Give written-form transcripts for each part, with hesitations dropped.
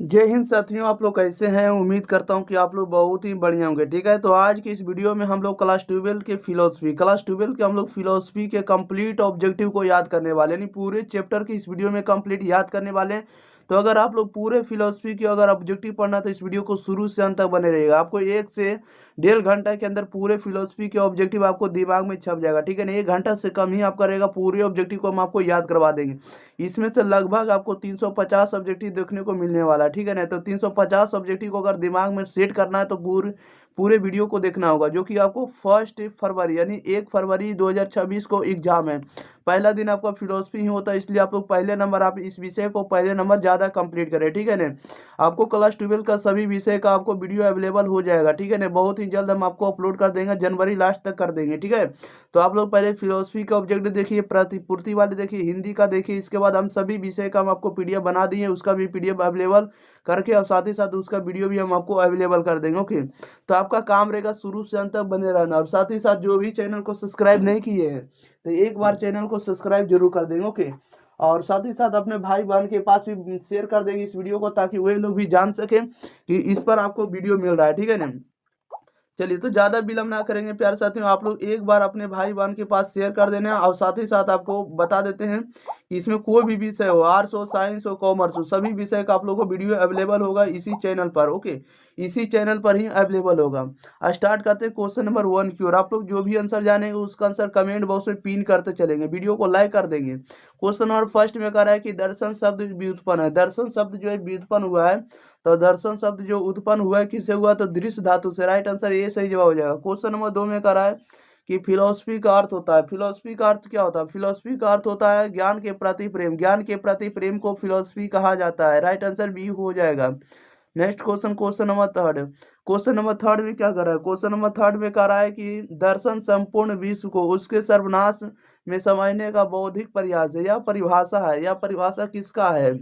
जय हिंद साथियों, आप लोग कैसे हैं। उम्मीद करता हूं कि आप लोग बहुत ही बढ़िया होंगे। ठीक है, तो आज की इस वीडियो में हम लोग क्लास 12 के हम लोग फिलोसफी के कंप्लीट ऑब्जेक्टिव को याद करने वाले, यानी पूरे चैप्टर की इस वीडियो में कंप्लीट याद करने वाले हैं। तो अगर आप लोग पूरे फिलोसफी के अगर ऑब्जेक्टिव पढ़ना तो इस वीडियो को शुरू से अंत तक बने रहेगा। आपको 1 से 1.5 घंटा के अंदर पूरे फिलोसफी के ऑब्जेक्टिव आपको दिमाग में छप जाएगा। ठीक है ना, 1 घंटा से कम ही आपका रहेगा। पूरे ऑब्जेक्टिव को हम आपको याद करवा देंगे। इसमें से लगभग आपको 350 ऑब्जेक्टिव देखने को मिलने वाला है। ठीक है ना, तो 350 ऑब्जेक्टिव को अगर दिमाग में सेट करना है तो पूरे पूरे वीडियो को देखना होगा, जो कि आपको 1 फरवरी यानी 1 फरवरी 2026 को एग्जाम है। पहला दिन आपका फिलोसफी ही होता है, इसलिए आप लोग पहले नंबर आप इस विषय को पहले नंबर ज़्यादा कंप्लीट करें। ठीक है ना, आपको क्लास 12 का सभी विषय का आपको वीडियो अवेलेबल हो जाएगा। ठीक है ना, बहुत ही जल्द हम आपको अपलोड कर देंगे, जनवरी लास्ट तक कर देंगे। ठीक है, तो आप लोग पहले फिलोसफी का ऑब्जेक्ट देखिए, प्रतिपूर्ति वाले देखिए, हिंदी का देखिए। इसके बाद हम सभी विषय का हम आपको पीडीएफ बना दिए, उसका भी पीडीएफ अवेलेबल करके और साथ ही साथ उसका वीडियो भी हम आपको अवेलेबल कर देंगे। ओके, तो आपका काम रहेगा शुरू से अंत तक बने रहना। और साथ ही साथ जो भी चैनल को सब्सक्राइब नहीं किए हैं तो एक बार चैनल को सब्सक्राइब जरूर कर देंगे। ओके, और साथ ही साथ अपने भाई बहन के पास भी शेयर कर देंगे इस वीडियो को, ताकि वे लोग भी जान सकें कि इस पर आपको वीडियो मिल रहा है। ठीक है ना, चलिए तो ज्यादा विलंब ना करेंगे प्यारे साथियों, आप लोग एक बार अपने भाई बहन के पास शेयर कर देना। और साथ ही साथ आपको बता देते हैं कि इसमें कोई भी विषय हो, आर्ट्स हो, साइंस हो, कॉमर्स हो, सभी विषय का आप लोगों को वीडियो अवेलेबल होगा इसी चैनल पर। ओके, इसी चैनल पर ही अवेलेबल होगा। स्टार्ट करते हैं क्वेश्चन नंबर 1 की। और आप लोग जो भी आंसर जानेंगे उसका आंसर कमेंट बॉक्स में पिन करते चलेंगे, वीडियो को लाइक कर देंगे। क्वेश्चन नंबर फर्स्ट में कह रहा है कि दर्शन शब्द व्युत्पन्न है। दर्शन शब्द जो है व्युत्पन्न हुआ है, तो दर्शन शब्द जो उत्पन्न हुआ है किससे हुआ, तो दृश्य धातु से। राइट आंसर ये सही जवाब हो जाएगा। क्वेश्चन नंबर 2 में कह रहा है कि फिलोसफी का अर्थ होता है। फिलोसफी का अर्थ क्या होता है? फिलोसफी का अर्थ होता है ज्ञान के प्रति प्रेम। ज्ञान के प्रति प्रेम को फिलोसफी कहा जाता है। राइट आंसर बी हो जाएगा। Next question, question number third में क्या कर रहा है? क्वेश्चन नंबर थर्ड में कह रहा है कि दर्शन संपूर्ण विश्व को उसके सर्वनाश में समझने का बौद्धिक प्रयास है। यह परिभाषा है, यह परिभाषा किसका है?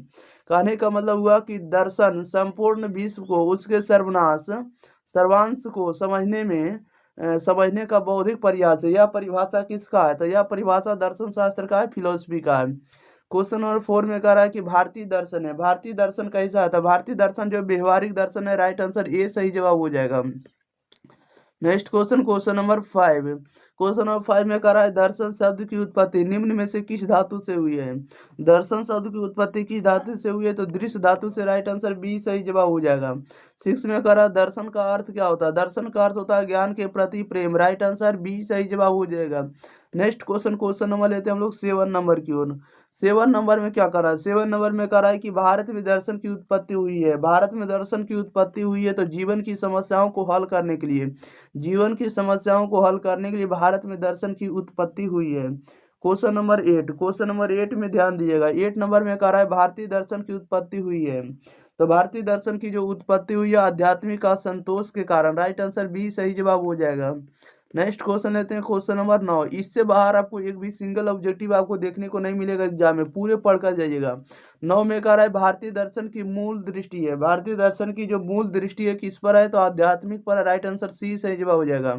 कहने का मतलब हुआ कि दर्शन संपूर्ण विश्व को उसके सर्वांश को समझने का बौद्धिक प्रयास है। यह परिभाषा किसका है? तो यह परिभाषा दर्शन शास्त्र का है, फिलोसफी का है। क्वेश्चन नंबर 4 में कह रहा है कि भारतीय दर्शन है। भारतीय दर्शन कैसा है? तो भारतीय दर्शन जो व्यवहारिक दर्शन है। राइट आंसर ए सही जवाब हो जाएगा। नेक्स्ट क्वेश्चन, क्वेश्चन नंबर 5 में कह रहा है दर्शन शब्द की उत्पत्ति निम्न में से किस धातु से हुई है? दर्शन शब्द की उत्पत्ति किस धातु से हुई है? तो दृश्य धातु से। राइट आंसर बी सही जवाब हो जाएगा। 6 में कह रहा है दर्शन का अर्थ क्या होता है? दर्शन का अर्थ होता है ज्ञान के प्रति प्रेम। राइट आंसर बी सही जवाब हो जाएगा। नेक्स्ट क्वेश्चन नंबर लेते हैं हम लोग 7 नंबर की ओर। 7 नंबर में क्या कर रहा है? 7 नंबर में कह रहा है कि भारत में दर्शन की उत्पत्ति हुई है। भारत में दर्शन की उत्पत्ति हुई है तो जीवन की समस्याओं को हल करने के लिए, भारत में दर्शन की उत्पत्ति हुई है। क्वेश्चन नंबर 8 में ध्यान दीजिएगा। 8 नंबर में कह रहा है भारतीय दर्शन की उत्पत्ति हुई है। तो भारतीय दर्शन की जो उत्पत्ति हुई है आध्यात्मिक असंतोष के कारण। राइट आंसर बी सही जवाब हो जाएगा। नेक्स्ट क्वेश्चन लेते हैं, क्वेश्चन नंबर 9। इससे बाहर आपको एक भी सिंगल ऑब्जेक्टिव आपको देखने को नहीं मिलेगा एग्जाम में, पूरे पढ़कर जाइएगा। 9 में कह रहा है भारतीय दर्शन की मूल दृष्टि है। भारतीय दर्शन की जो मूल दृष्टि है किस पर है? तो आध्यात्मिक पर है। राइट आंसर सी सही जवाब हो जाएगा।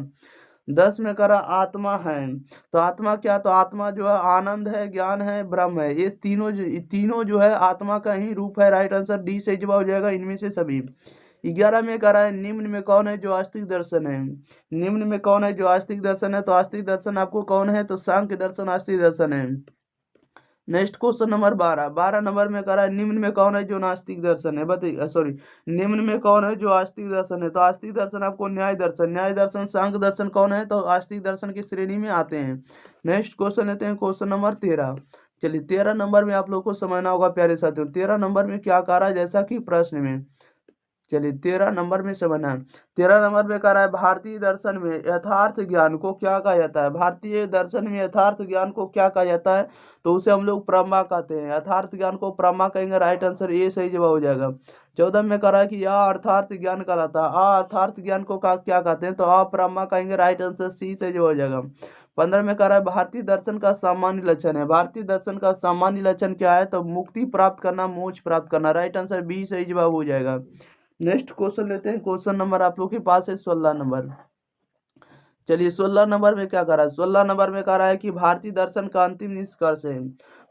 10 में कह रहा आत्मा है। तो आत्मा क्या? तो आत्मा जो है आनंद है, ज्ञान है, ब्रह्म है। ये तीनों जो है आत्मा का ही रूप है। राइट आंसर डी सही जवाब हो जाएगा इनमें से सभी। 11 में कह रहा है निम्न में कौन है जो आस्तिक दर्शन है? निम्न में कौन है जो आस्तिक दर्शन है? तो आस्तिक दर्शन आपको कौन है? तो सांख्य दर्शन आस्तिक दर्शन है। नेक्स्ट क्वेश्चन नंबर 12 नंबर में कह रहा है निम्न में कौन है जो नास्तिक दर्शन है? बताइए, सॉरी, निम्न में कौन है जो आस्तिक दर्शन है? तो आस्तिक दर्शन आपको न्याय दर्शन सांख्य दर्शन कौन है? तो आस्तिक दर्शन की श्रेणी में आते हैं। नेक्स्ट क्वेश्चन लेते हैं, क्वेश्चन नंबर 13। चलिए 13 नंबर में आप लोग को समझना होगा प्यारे साथियों। 13 नंबर में क्या कह रहा है जैसा कि प्रश्न में, चलिए 13 नंबर में समझना है। 13 नंबर में कह रहा है भारतीय दर्शन में यथार्थ ज्ञान को क्या कहा जाता है? भारतीय दर्शन में यथार्थ ज्ञान को क्या कहा जाता है? तो उसे हम लोग प्रमा कहते हैं। यथार्थ ज्ञान को प्रमा कहेंगे। राइट आंसर ये सही जवाब हो जाएगा। 14 में कह रहा है कि यह अर्थार्थ ज्ञान कहलाता है। अर्थार्थ ज्ञान को क्या कहते हैं? तो अप्रमा कहेंगे। राइट आंसर सी सही जवाब हो जाएगा। 15 में कह रहा है भारतीय दर्शन का सामान्य लक्षण है। भारतीय दर्शन का सामान्य लक्षण क्या है? तो मुक्ति प्राप्त करना, मोक्ष प्राप्त करना। राइट आंसर बी सही जवाब हो जाएगा। नेक्स्ट क्वेश्चन लेते हैं, क्वेश्चन नंबर आप लोग के पास है 16 नंबर। चलिए 16 नंबर में क्या करा है, 16 नंबर में कह रहा है कि भारतीय दर्शन का अंतिम निष्कर्ष है।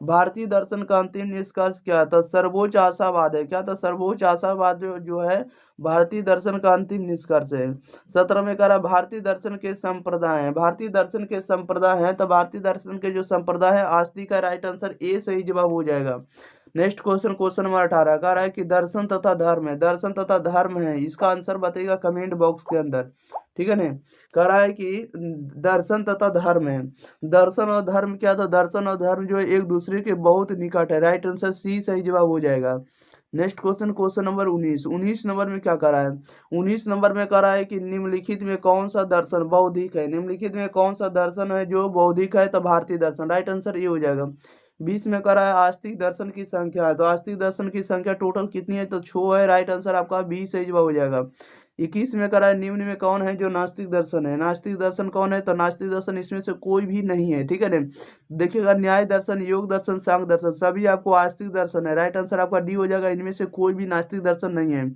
भारतीय दर्शन का अंतिम निष्कर्ष क्या था, सर्वोच्च आशावाद है। क्या था, सर्वोच्च आशावाद जो है भारतीय दर्शन का अंतिम निष्कर्ष है। 17 में कह रहा है भारतीय दर्शन के संप्रदाय हैं। भारतीय दर्शन के संप्रदाय हैं, तो भारतीय दर्शन के जो संप्रदाय है आस्तिक का राइट आंसर ए सही जवाब हो जाएगा। नेक्स्ट क्वेश्चन, क्वेश्चन नंबर 18 कह रहा है कि दर्शन तथा धर्म है। दर्शन तथा धर्म है, इसका आंसर बताइएगा कमेंट बॉक्स के अंदर, ठीक है ना। कह रहा है कि दर्शन तथा धर्म है। दर्शन और धर्म क्या था, दर्शन और धर्म जो है एक दूसरे के बहुत निकट है। राइट आंसर सी सही जवाब हो जाएगा। Next question, question number 19। 19 number में क्या कर रहा है, 19 नंबर में कह रहा है कि निम्नलिखित में कौन सा दर्शन बौद्धिक है। निम्नलिखित में कौन सा दर्शन है जो बौद्धिक है, तो भारतीय दर्शन। राइट आंसर ये हो जाएगा। 20 में कह रहा है आस्तिक दर्शन की संख्या है, तो आस्तिक दर्शन की संख्या टोटल कितनी है, तो 6 है। राइट आंसर आपका 20 सही जवाब हो जाएगा। 21 में कह रहा है निम्न में कौन है जो नास्तिक दर्शन है। नास्तिक दर्शन कौन है, तो नास्तिक दर्शन इसमें से कोई भी नहीं है, ठीक है ना। देखिएगा न्याय दर्शन, योग दर्शन, सांख्य दर्शन सभी आपको आस्तिक दर्शन है। राइट आंसर आपका डी हो जाएगा। इनमें से कोई भी नास्तिक दर्शन नहीं है।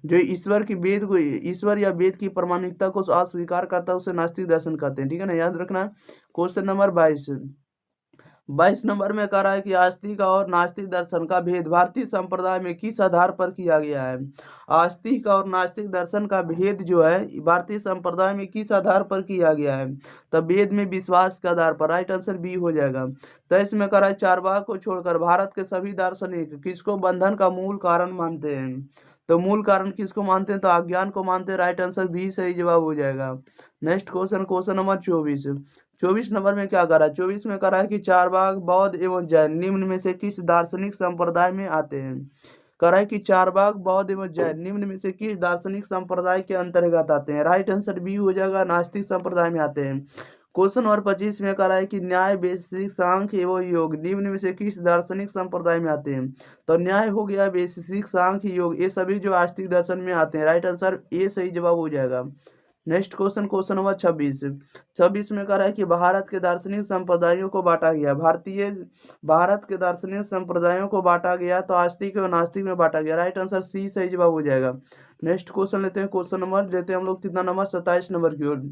जो ईश्वर की वेद को, ईश्वर या वेद की प्रामाणिकता को अस्वीकार करता है उसे नास्तिक दर्शन कहते हैं, ठीक है ना, याद रखना। Question number 22। 22 नंबर में कह रहा है कि आस्तिक और नास्तिक दर्शन का भेद भारतीय संप्रदाय में किस आधार पर किया गया है। आस्तिक और नास्तिक दर्शन का भेद जो है भारतीय संप्रदाय में किस आधार पर किया गया है, तो वेद में विश्वास के आधार पर। राइट आंसर बी हो जाएगा। 23 में कह रहा है चारवाक को छोड़कर भारत के सभी दार्शनिक किसको बंधन का मूल कारण मानते हैं, तो मूल कारण किसको मानते हैं, तो अज्ञान को मानते हैं। राइट आंसर बी सही जवाब हो जाएगा। Next question, question number 24। 24 number में क्या करा है, 24 में करा है कि चारवाक बौद्ध एवं जैन निम्न में से किस दार्शनिक संप्रदाय में आते हैं। करा है कि चारवाक बौद्ध एवं जैन निम्न में से किस दार्शनिक संप्रदाय के अंतर्गत आते हैं। राइट आंसर बी हो जाएगा, नास्तिक संप्रदाय में आते हैं। क्वेश्चन नंबर 25 में करा है कि न्याय, वैशेषिक, सांख्य एवं योग निम्न में से किस दार्शनिक संप्रदाय में आते हैं, तो न्याय हो गया, वैशेषिक, सांख्य, योग ये सभी जो आस्तिक दर्शन में आते हैं। राइट आंसर ए सही जवाब हो जाएगा। Next question, question number 26। 26 में कह रहा है कि भारत के दार्शनिक संप्रदायों को बांटा गया। भारत के दार्शनिक संप्रदायों को बांटा गया, तो आस्तिक और नास्तिक में बांटा गया। राइट आंसर सी सही जवाब हो जाएगा। नेक्स्ट क्वेश्चन लेते हैं, क्वेश्चन नंबर लेते हैं हम लोग कितना नंबर, 27 नंबर की ओर।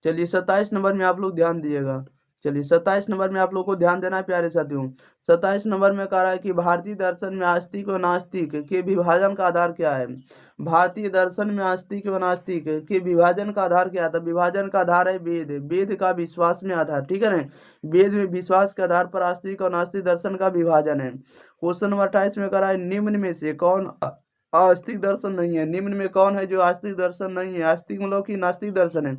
चलिए 27 नंबर में आप लोग ध्यान दीजिएगा। चलिए 27 नंबर में आप लोग को ध्यान देना है प्यारे साथियों। 27 नंबर में कह रहा है कि भारतीय दर्शन में आस्तिक और नास्तिक के विभाजन का आधार क्या है। भारतीय दर्शन में आस्तिक और नास्तिक के विभाजन का आधार क्या था, विभाजन का आधार है वेद। वेद का विश्वास में आधार, ठीक है ना। वेद में विश्वास के आधार पर आस्तिक और नास्तिक दर्शन का विभाजन है। क्वेश्चन नंबर 28 में कह रहा है निम्न में से कौन आस्तिक दर्शन नहीं है। निम्न में कौन है जो आस्तिक दर्शन नहीं है, आस्तिक मतलब कि नास्तिक दर्शन है,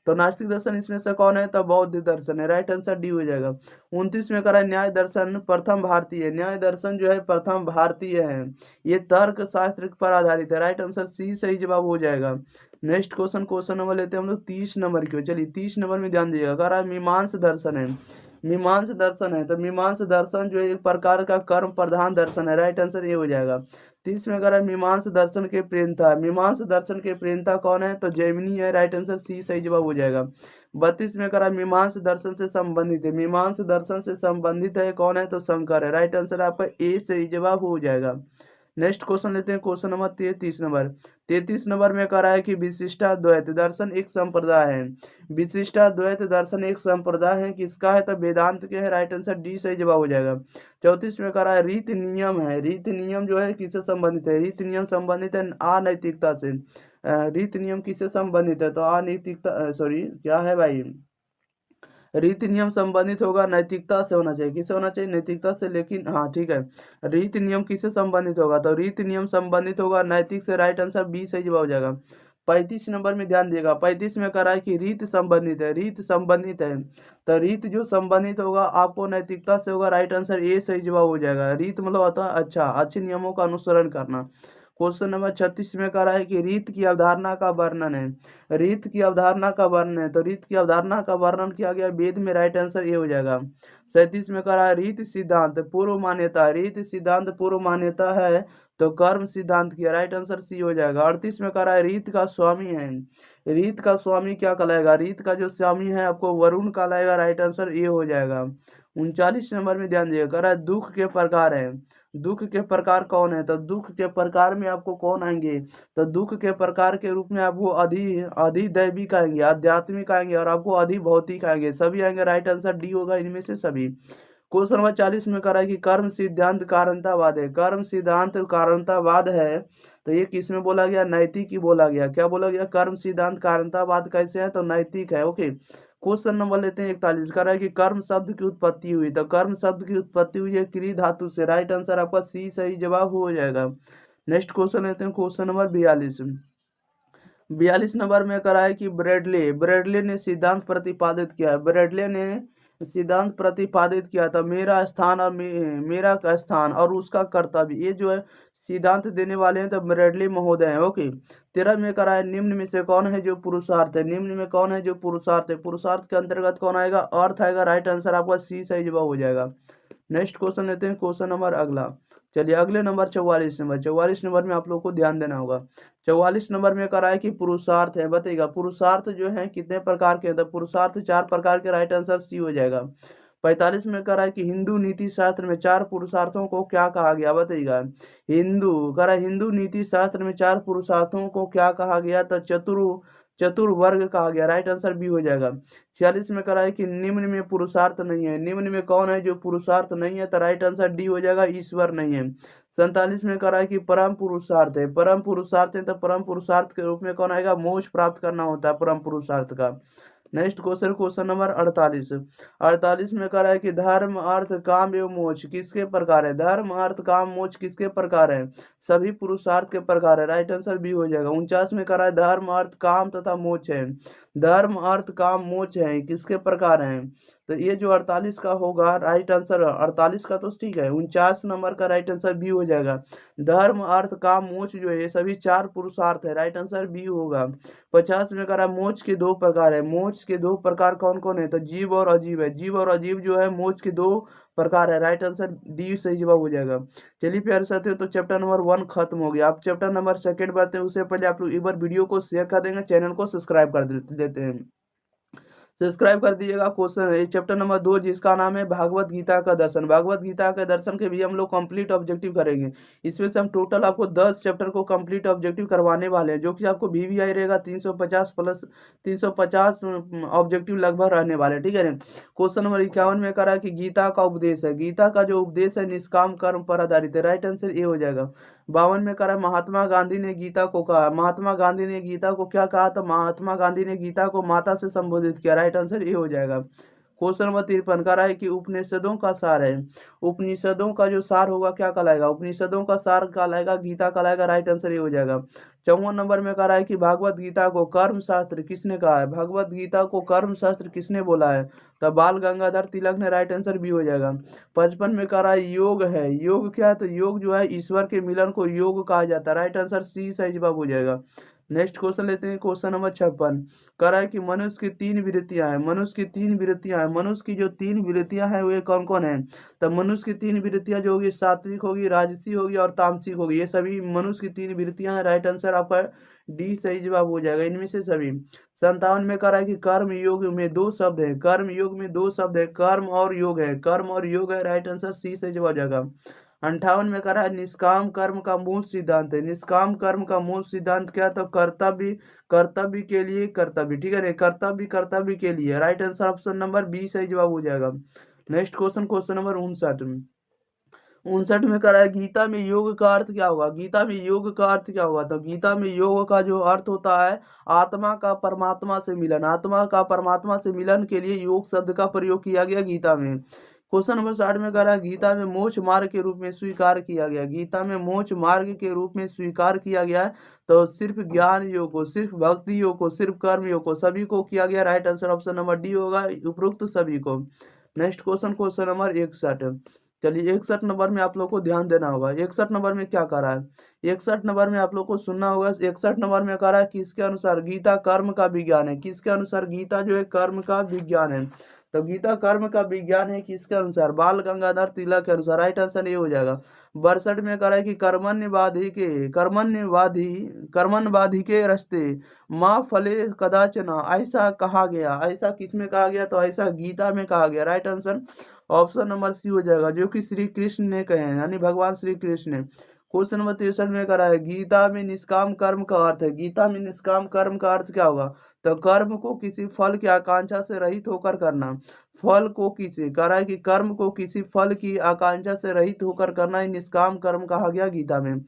तो नास्तिक दर्शन इसमें से कौन है, तो बौद्ध दर्शन है। राइट आंसर डी हो जाएगा। 29 में कह रहा है न्याय दर्शन प्रथम भारतीय है। न्याय दर्शन जो है प्रथम भारतीय है, ये तर्क शास्त्र पर आधारित है। राइट आंसर सी सही जवाब हो जाएगा। नेक्स्ट क्वेश्चन, क्वेश्चन नंबर लेते हैं हम लोग 30 नंबर की। चलिए 30 नंबर में ध्यान दीजिएगा। कह रहा है मीमांस दर्शन है। मीमांस दर्शन है, तो मीमांस दर्शन जो है एक प्रकार का कर्म प्रधान दर्शन है। राइट आंसर ये हो जाएगा। 30 में कह रहा है मीमांस दर्शन के प्रेरणा। मीमांस दर्शन के प्रेरणा कौन है, तो जैमिनी है। राइट आंसर सी सही जवाब हो जाएगा। 32 में कह रहा है मीमांस दर्शन से संबंधित है। मीमांस दर्शन से संबंधित है कौन है, तो शंकर है। राइट आंसर आपका ए सही जवाब हो जाएगा। नेक्स्ट क्वेश्चन लेते हैं, क्वेश्चन नंबर 33 नंबर। 33 नंबर में कह रहा है कि विशिष्टाद्वैत दर्शन एक संप्रदाय है। विशिष्टाद्वैत दर्शन एक संप्रदाय है, किसका है, तो वेदांत के है। राइट आंसर डी सही जवाब हो जाएगा। 34 में कह रहा है रीति नियम है। रीति नियम जो है किससे संबंधित है, रीति नियम संबंधित है अनैतिकता से। रीति नियम किससे संबंधित है, तो अनैतिकता, सॉरी क्या है भाई, रीति नियम संबंधित होगा नैतिकता से होना चाहिए। किससे होना चाहिए, नैतिकता से, लेकिन हाँ ठीक है। रीति नियम किससे संबंधित होगा, तो रीति नियम संबंधित होगा नैतिक से। राइट आंसर बी सही जवाब हो जाएगा। 35 नंबर में ध्यान दिएगा। 35 में कह रहा है कि रीत संबंधित है। रीत संबंधित है, तो रीत जो संबंधित होगा आपको नैतिकता से होगा। राइट आंसर ए सही जवाब हो जाएगा। रीत मतलब होता है अच्छा, अच्छे नियमों का अनुसरण करना। क्वेश्चन नंबर 36 में कह रहा है कि रीत की अवधारणा का वर्णन है। रीत की अवधारणा का वर्णन है, तो रीत की अवधारणा का वर्णन किया गया वेद में। राइट आंसर ये हो जाएगा। 37 में कह रहा है रीत सिद्धांत पूर्व मान्यता। रीत सिद्धांत पूर्व मान्यता है, तो कर्म सिद्धांत किया। राइट आंसर सी हो जाएगा। 38 में कह रहा है रीत का स्वामी है। रीत का स्वामी क्या कहलाएगा, रीत का जो स्वामी है आपको वरुण कहलाएगा। राइट आंसर ये हो जाएगा। 39 नंबर में ध्यान दिएगा। कह रहा है दुख के प्रकार है। दुख के प्रकार कौन है? तो दुख के प्रकार में आपको कौन आएंगे? तो दुख के प्रकार के रूप में आपको अधिदैविक आएंगे, आध्यात्मिक आएंगे और आपको अधिभौतिक आएंगे, सभी आएंगे। राइट आंसर डी होगा इनमें से सभी। क्वेश्चन नंबर 40 में करा है कि कर्म सिद्धांत कारणतावाद है। कर्म सिद्धांत कारणतावाद है तो ये किस में बोला गया? नैतिक ही बोला गया। क्या बोला गया? कर्म सिद्धांत कारणतावाद कैसे है? तो नैतिक है। ओके, क्वेश्चन नंबर लेते हैं 41। कह रहा है कि कर्म शब्द की उत्पत्ति हुई, तो कर्म शब्द की उत्पत्ति हुई है क्री धातु से। राइट आंसर आपका सी सही जवाब हो जाएगा। नेक्स्ट क्वेश्चन लेते हैं, क्वेश्चन नंबर 42। 42 नंबर में करा है कि ब्रेडले ने सिद्धांत प्रतिपादित किया है। ब्रेडले ने सिद्धांत प्रतिपादित किया था, मेरा स्थान और मेरा का स्थान और उसका कर्तव्य, ये जो है सिद्धांत देने वाले हैं तो ब्रेडले महोदय हैं। ओके, 13 में करा है निम्न में से कौन है जो पुरुषार्थ है? निम्न में कौन है जो पुरुषार्थ है? पुरुषार्थ के अंतर्गत कौन आएगा? अर्थ आएगा। राइट आंसर आपका सी सही जवाब हो जाएगा। नेक्स्ट क्वेश्चन लेते हैं, क्वेश्चन नंबर अगला। चलिए अगले नंबर 44 नंबर। 44 नंबर में आप लोग को ध्यान देना होगा। 44 नंबर में करा है कि पुरुषार्थ है, बताइएगा पुरुषार्थ जो है कितने प्रकार के हैं? तो पुरुषार्थ 4 प्रकार के। राइट आंसर सी हो जाएगा। 45 में करा है कि हिंदू नीति शास्त्र में 4 पुरुषार्थों को क्या कहा गया? बताइएगा। हिंदू नीति शास्त्र में 4 पुरुषार्थों को क्या कहा गया? तो चतुर्वर्ग कहा गया। राइट आंसर बी हो जाएगा। 46 में करा है कि निम्न में पुरुषार्थ नहीं है। निम्न में कौन है जो पुरुषार्थ नहीं है? तो राइट आंसर डी हो जाएगा, ईश्वर नहीं है। 47 में करा है कि परम पुरुषार्थ है। परम पुरुषार्थ है तो परम पुरुषार्थ के रूप में कौन आएगा? मोक्ष प्राप्त करना होता है परम पुरुषार्थ का। Next question, question number 48। 48 में कह रहा है कि धर्म अर्थ काम एवं मोक्ष किसके प्रकार है? धर्म अर्थ काम मोक्ष किसके प्रकार है? सभी पुरुषार्थ के प्रकार है। राइट आंसर बी हो जाएगा। 49 में कह रहा है धर्म अर्थ काम तथा मोक्ष है। धर्म अर्थ काम मोक्ष है किसके प्रकार है? तो ये जो 48 का होगा राइट आंसर, 48 का तो ठीक है, 49 नंबर का राइट आंसर बी हो जाएगा। धर्म अर्थ काम मोक्ष जो है ये सभी 4 पुरुषार्थ है। राइट आंसर बी होगा। 50 में करा मोक्ष के 2 प्रकार है। मोक्ष के 2 प्रकार कौन कौन है? तो जीव और अजीव है। जीव और अजीव जो है मोक्ष के 2 प्रकार है। राइट आंसर डी सही जवाब हो जाएगा। चलिए प्यारे साथियों, तो चैप्टर नंबर 1 खत्म हो गया। आप चैप्टर नंबर 2 बढ़ते हैं, उससे पहले आप लोग एक बार वीडियो को शेयर कर देंगे, चैनल को सब्सक्राइब कर देते हैं। सब्सक्राइब कर दीजिएगा। क्वेश्चन है चैप्टर नंबर 2 जिसका नाम है भागवत गीता का दर्शन। भागवत गीता के दर्शन के भी हम लोग कंप्लीट ऑब्जेक्टिव करेंगे। इसमें से हम टोटल आपको 10 चैप्टर को कंप्लीट ऑब्जेक्टिव करवाने वाले हैं, जो कि आपको VVI रहेगा 350 प्लस 350 ऑब्जेक्टिव लगभग रहने वाले, ठीक है। क्वेश्चन नंबर 51 में करा कि गीता का उपदेश है। गीता का जो उपदेश है निष्काम कर्म पर आधारित है। राइट आंसर ए हो जाएगा। 52 में करा महात्मा गांधी ने गीता को कहा। महात्मा गांधी ने गीता को क्या कहा? तो महात्मा गांधी ने गीता को माता से संबोधित किया। राइट आंसर ए हो जाएगा। क्वेश्चन नंबर 53 का है कि उपनिषदों का सार है। उपनिषदों का जो सार होगा क्या कहलाएगा? उपनिषदों का सार कहलाएगा गीता कहलाएगा। राइट आंसर ये हो जाएगा। 54 नंबर में कह रहा है कि भागवत गीता को कर्म शास्त्र किसने कहा है? भागवत गीता को कर्म शास्त्र किसने बोला है? तो बाल गंगाधर तिलक ने। राइट आंसर भी हो जाएगा। 55 में कह रहा है योग है। योग क्या है? तो योग जो है ईश्वर के मिलन को योग कहा जाता है। राइट आंसर सी सही जवाब हो जाएगा। नेक्स्ट क्वेश्चन लेते हैं, क्वेश्चन नंबर 56। कह रहा है कि मनुष्य की 3 वृत्तियां हैं। मनुष्य की 3 वृत्तियां हैं। मनुष्य की जो 3 वृत्तियां हैं वे कौन कौन है? तो मनुष्य की 3 वृत्तियां जो होगी सात्विक होगी, राजसी होगी और तामसिक होगी। ये सभी मनुष्य की 3 वृत्तियां हैं। राइट आंसर आपका डी सही जवाब हो जाएगा इनमें से सभी। 57 में कह रहा है कि कर्म योग में 2 शब्द है। कर्म योग में 2 शब्द है, कर्म और योग है। कर्म और योग है। राइट आंसर सी सही जवाब हो जाएगा। 58 में कह रहा है निष्काम कर्म का मूल सिद्धांत है। निष्काम कर्म का मूल सिद्धांत क्या? तो कर्तव्य के लिए कर्तव्य, ठीक है। कर्तव्य के लिए। Right answer option number B सही जवाब हो जाएगा। नेक्स्ट क्वेश्चन, क्वेश्चन नंबर 59 में कह रहा है गीता में योग का अर्थ क्या होगा? गीता में योग का अर्थ क्या होगा? तो गीता में योग का जो अर्थ होता है आत्मा का परमात्मा से मिलन। आत्मा का परमात्मा से मिलन के लिए योग शब्द का प्रयोग किया गया गीता में। क्वेश्चन नंबर 60 में कह रहा है गीता में मोक्ष मार्ग के रूप में स्वीकार किया गया। गीता में मोक्ष मार्ग के रूप में स्वीकार किया गया है तो सिर्फ ज्ञान योग को, सिर्फ भक्ति योग को, सिर्फ कर्म योग को, सभी को किया गया। Right answer option number D होगा, उपरोक्त सभी को। Next question, question number 61। चलिए 61 नंबर में आप लोग को ध्यान देना होगा। 61 नंबर में क्या कह रहा है? 61 नंबर में आप लोग को सुनना होगा। 61 नंबर में कह रहा है किसके अनुसार गीता कर्म का विज्ञान है। किसके अनुसार गीता जो है कर्म का विज्ञान है? तो गीता कर्म का विज्ञान है किसके अनुसार? बाल गंगाधर तिलक के अनुसार। राइट आंसर ये हो जाएगा। 62 में कह रहा है कि कर्मण्यवाधी के रस्ते माँ फले कदाचन, ऐसा कहा गया। ऐसा किसमें कहा गया? तो ऐसा गीता में कहा गया। Right answer option number C हो जाएगा, जो कि श्री कृष्ण ने कहे हैं, यानी भगवान श्री कृष्ण ने। क्वेश्चन नंबर 63 में करा है गीता में निष्काम कर्म का अर्थ है। गीता में निष्काम कर्म का अर्थ क्या होगा? तो कर्म को किसी फल की आकांक्षा से रहित होकर करना। फल को किसी कह रहा है कि कर्म को किसी फल की आकांक्षा से रहित होकर करना ही निष्काम कर्म कहा गया गीता में।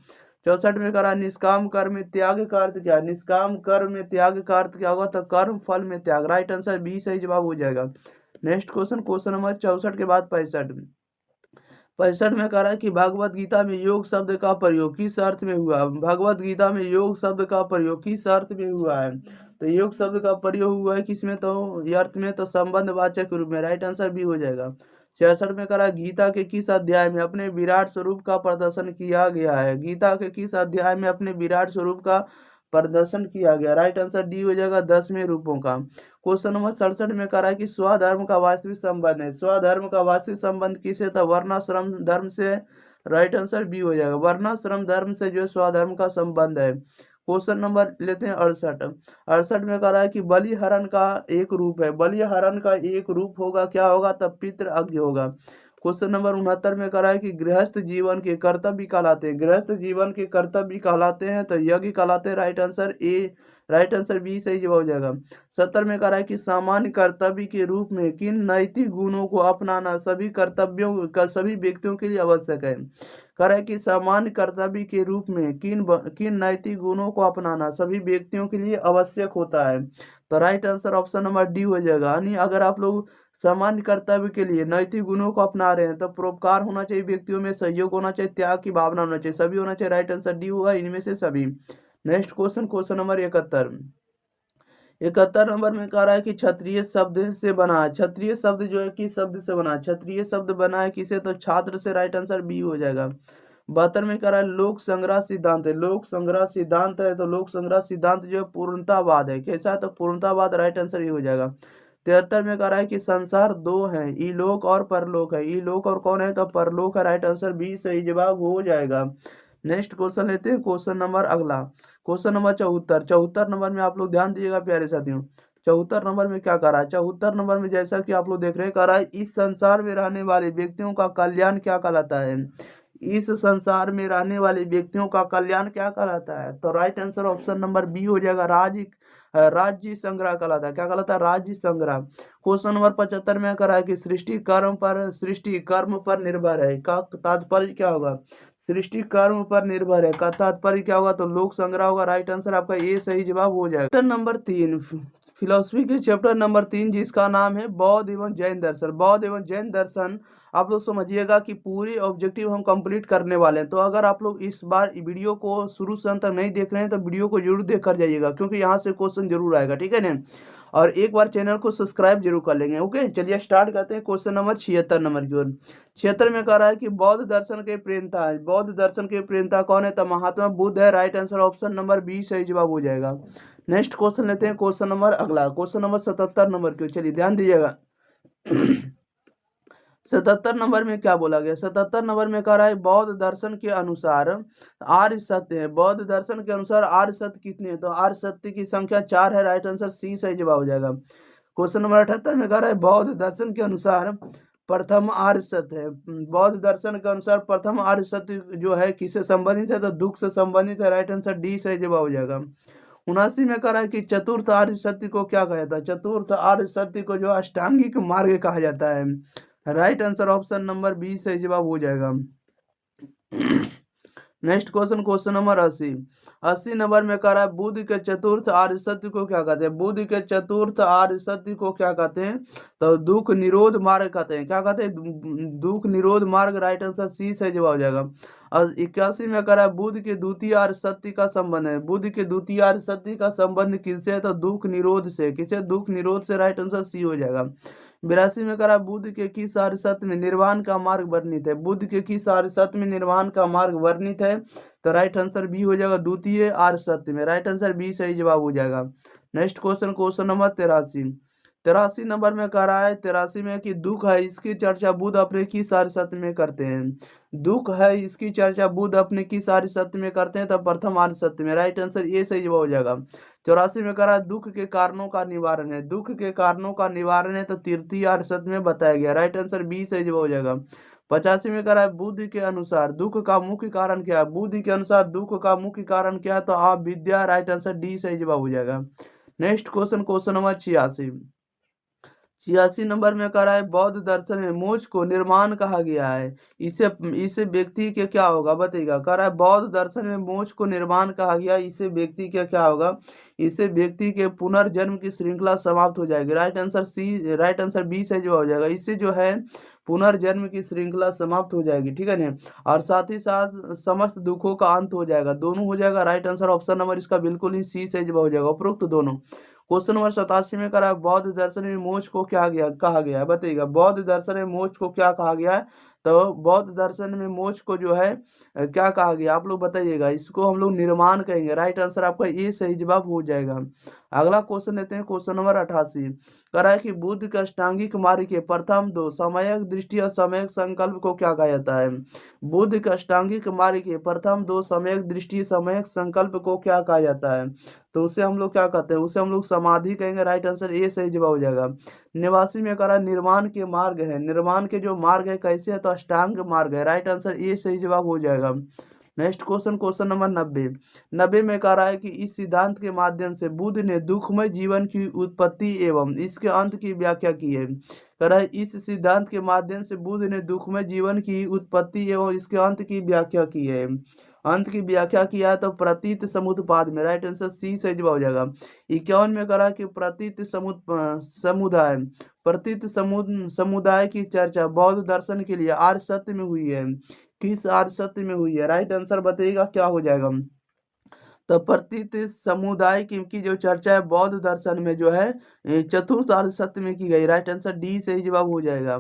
64 में करा निष्काम कर्म में त्याग का अर्थ क्या है? निष्काम कर्म में त्याग का अर्थ क्या होगा? तो कर्म फल में त्याग। राइट आंसर बी सही जवाब हो जाएगा। नेक्स्ट क्वेश्चन, क्वेश्चन नंबर 64 के बाद 65 में कह रहा है कि भगवत गीता में योग शब्द का प्रयोग किस अर्थ में हुआ? भगवत गीता में योग शब्द का प्रयोग किस अर्थ में हुआ है? तो योग शब्द का प्रयोग हुआ है किसमें? तो ये अर्थ में, तो संबंध वाचक के रूप में। राइट आंसर भी हो जाएगा। 66 में कह रहा है गीता के किस अध्याय में अपने विराट स्वरूप का प्रदर्शन किया गया है? गीता के किस अध्याय में अपने विराट स्वरूप का प्रदर्शन किया गया? राइट आंसर डी हो जाएगा, 10वें रूपों का। क्वेश्चन नंबर 67 में कह रहा है कि स्वधर्म का वास्तविक संबंध है। स्वधर्म का वास्तविक संबंध किसे? तो वर्णाश्रम धर्म से। राइट आंसर बी हो जाएगा, वर्णाश्रम धर्म से जो स्वधर्म का संबंध है। क्वेश्चन नंबर लेते हैं 68 में कह रहा है कि बलिहरण का एक रूप है। बलिहरण का एक रूप होगा, क्या होगा? तब पितृ अग्नि होगा। क्वेश्चन नंबर 69 में कह रहा है कि गृहस्थ जीवन के कर्तव्य कहलाते हैं। गृहस्थ जीवन के कर्तव्य कहलाते हैं, तो यज्ञ कहलाते हैं। Right answer A, right answer B सही जवाब हो जाएगा। 70 में कह रहा है कि सामान्य कर्तव्य के रूप में किन नैतिक गुणों को अपनाना सभी कर्तव्यों का सभी व्यक्तियों के लिए आवश्यक है? कह रहा है कि सामान्य कर्तव्य के रूप में किन नैतिक गुणों को अपनाना सभी व्यक्तियों के लिए आवश्यक होता है? तो right answer option number D हो जाएगा। यानी अगर आप लोग सामान्य कर्तव्य के लिए नैतिक गुणों को अपना रहे हैं तो परोपकार होना चाहिए, व्यक्तियों में सहयोग होना चाहिए, त्याग की भावना होना चाहिए, सभी होना चाहिए। राइट आंसर डी होगा, इनमें से सभी। Next question, question number 71 number में कह रहा है कि क्षत्रिय शब्द से बना है। क्षत्रिय शब्द जो है किस शब्द से बना है? क्षत्रिय शब्द बना है किसे? तो छात्र से। राइट आंसर बी हो जाएगा। 72 में कह रहा है लोक संग्रह सिद्धांत है। लोक संग्रह सिद्धांत है, तो लोक संग्रह सिद्धांत जो है पूर्णतावाद है। कैसा है? तो पूर्णतावाद। राइट आंसर ये हो जाएगा। 73 में कह रहा है कि संसार दो हैं, इलोक और परलोक है। इलोक और कौन है? तो परलोक है। राइट आंसर बी सही जवाब हो जाएगा। नेक्स्ट क्वेश्चन लेते हैं, क्वेश्चन नंबर अगला, क्वेश्चन नंबर 74 नंबर में आप लोग ध्यान दीजिएगा प्यारे साथियों। 74 नंबर में क्या कर रहा है? 74 नंबर में जैसा कि आप लोग देख रहे हैं, कह रहा है इस संसार में रहने वाले व्यक्तियों का कल्याण क्या कहलाता है? इस संसार में रहने वाले व्यक्तियों का कल्याण क्या कहलाता है? तो right answer option number B हो जाएगा, राज्य संग्रह कहलाता है। क्या कहलाता है? राज्य संग्रह। क्वेश्चन नंबर 75 में कह रहा है कि सृष्टि कर्म पर निर्भर है, का तात्पर्य क्या होगा? सृष्टि कर्म पर निर्भर है का तात्पर्य क्या होगा? तो लोक संग्रह होगा। राइट आंसर आपका ये सही जवाब हो जाएगा। चैप्टर नंबर 3, फिलोसफी के चैप्टर नंबर 3, जिसका नाम है बौद्ध एवं जैन दर्शन। बौद्ध एवं जैन दर्शन आप लोग समझिएगा कि पूरे ऑब्जेक्टिव हम कंप्लीट करने वाले हैं। तो अगर आप लोग इस बार वीडियो को शुरू से अंत तक नहीं देख रहे हैं तो वीडियो को जरूर देख कर जाइएगा, क्योंकि यहाँ से क्वेश्चन जरूर आएगा, ठीक है ना। और एक बार चैनल को सब्सक्राइब जरूर कर लेंगे। ओके, चलिए स्टार्ट करते हैं क्वेश्चन नंबर 76 नंबर की ओर। 76 में कह रहा है कि बौद्ध दर्शन के प्रेरणा है। बौद्ध दर्शन के प्रेरणा कौन है? तो महात्मा बुद्ध है। Right answer option number B सही जवाब हो जाएगा। नेक्स्ट क्वेश्चन लेते हैं, क्वेश्चन नंबर अगला, क्वेश्चन नंबर 77 नंबर की। चलिए ध्यान दीजिएगा। 77 नंबर में क्या बोला गया? 77 नंबर में कह रहा है बौद्ध दर्शन के अनुसार आर्य सत्य है। बौद्ध दर्शन के अनुसार आर्य सत्य कितने हैं? तो आर्य सत्य की संख्या 4 है। राइट आंसर सी सही जवाब हो जाएगा। क्वेश्चन नंबर 78 में कह रहा है बौद्ध दर्शन के अनुसार प्रथम आर्य सत्य है। बौद्ध दर्शन के अनुसार प्रथम आर्य सत्य जो है किससे संबंधित है? तो दुख से संबंधित है। राइट आंसर डी सही जवाब हो जाएगा। 79 में कह रहा है कि चतुर्थ आर्य सत्य को क्या कहा जाता है? चतुर्थ आर्य सत्य को जो अष्टांगिक मार्ग कहा जाता है। Right answer option number B सही जवाब हो जाएगा। Next question, question number 80 number में कह रहा है बुद्ध के चतुर्थ आर्य सत्य को क्या कहते हैं? बुद्ध के चतुर्थ आर्य सत्य को क्या कहते हैं? तो दुख निरोध मार्ग कहते हैं। क्या कहते हैं? दुख निरोध मार्ग। राइट आंसर सी सही जवाब हो जाएगा। और 81 में कह रहा है बुद्ध के द्वितीय आर्य सत्य का संबंध है। बुद्ध के द्वितीय आर्य सत्य का संबंध किससे है? तो दुख निरोध से। किससे? दुख निरोध से। राइट आंसर सी हो जाएगा। 82 में कह रहा है बुद्ध के किस आर्य सत्य में निर्वाण का मार्ग वर्णित है? बुद्ध के किस आर्य सत्य में निर्वाण का मार्ग वर्णित है? तो राइट आंसर बी हो जाएगा, द्वितीय आर्य सत्य में। राइट आंसर बी सही जवाब हो जाएगा। Next question, question number 83 83 number में कह रहा है 83 में कि दुख है इसकी चर्चा बुध अपने किस आर्य सत्य में करते हैं। दुख है इसकी चर्चा बुध अपने किस आर्य सत्य में करते हैं, तब प्रथम आर्य सत्य में। राइट आंसर ये सही जवाब हो जाएगा। 84 में कह रहा है दुख के कारणों का निवारण है, दुख के कारणों का निवारण है तो तृतीय आर्य सत्य में बताया गया। राइट आंसर बी सही जवाब हो जाएगा। 85 में कह रहा है बुद्ध के अनुसार दुख का मुख्य कारण क्या है, बुद्ध के अनुसार दुख का मुख्य कारण क्या है, तो आप विद्या। राइट आंसर डी सही जवाब हो जाएगा। Next question, question number 86। 86 number में कह रहा है बौद्ध दर्शन में मोक्ष को निर्माण कहा गया है, इसे इसे व्यक्ति के क्या होगा बताइएगा। कह रहा है बौद्ध दर्शन में मोक्ष को निर्माण कहा गया, इसे व्यक्ति के क्या होगा, इसे व्यक्ति के पुनर्जन्म की श्रृंखला समाप्त हो जाएगी। Right answer C, right answer B से जो हो जाएगा, इससे जो है पुनर्जन्म की श्रृंखला समाप्त हो जाएगी, ठीक है ना। और साथ ही साथ समस्त दुखों का अंत हो जाएगा, दोनों हो जाएगा। राइट आंसर ऑप्शन नंबर इसका बिल्कुल ही सी से जवाब हो जाएगा, उपरोक्त दोनों। क्वेश्चन नंबर 87 में करा बौद्ध दर्शन में मोक्ष को क्या गया कहा गया है बताइएगा। बौद्ध दर्शन में मोक्ष को क्या कहा गया है, तो बौद्ध दर्शन में मोक्ष को जो है क्या कहा गया, आप लोग बताइएगा। इसको हम लोग निर्माण कहेंगे। राइट आंसर आपका ये सही जवाब हो जाएगा। अगला क्वेश्चन लेते हैं, क्वेश्चन नंबर 88। कह रहा है कि बुद्ध के अष्टांगिक मार्ग के प्रथम दो सम्यक दृष्टि और सम्यक संकल्प को क्या कहा जाता है। बुद्ध के अष्टांगिक मार्ग के प्रथम दो सम्यक दृष्टि सम्यक संकल्प को क्या कहा जाता है, तो उसे हम लोग क्या कहते हैं, उसे हम लोग समाधि कहेंगे। राइट आंसर ए सही जवाब हो जाएगा। 89 में करा निर्माण के मार्ग है, निर्माण के जो मार्ग है कैसे है, तो अष्टांग मार्ग है। राइट आंसर ए सही जवाब हो जाएगा। Next question, question number 90। 90 में कह रहा है कि इस सिद्धांत के माध्यम से बुद्ध ने दुखमय जीवन की उत्पत्ति एवं इसके अंत की व्याख्या की है। कह रहा है इस सिद्धांत के माध्यम से बुद्ध ने दुखमय जीवन की उत्पत्ति एवं इसके अंत की व्याख्या की है। अंत की व्याख्या किया है तो प्रतीत समुत्पाद में। राइट आंसर सी सही जवाब हो जाएगा। 51 में करा कि प्रतीत समुदाय प्रतीत समुदाय की चर्चा बौद्ध दर्शन के लिए आर्य सत्य में हुई है, किस आर्य सत्य में हुई है। राइट आंसर बताइएगा क्या हो जाएगा, तो प्रतीत समुदाय की जो चर्चा है बौद्ध दर्शन में जो है चतुर्थ आर्य सत्य में की गई। राइट आंसर डी सही जवाब हो जाएगा।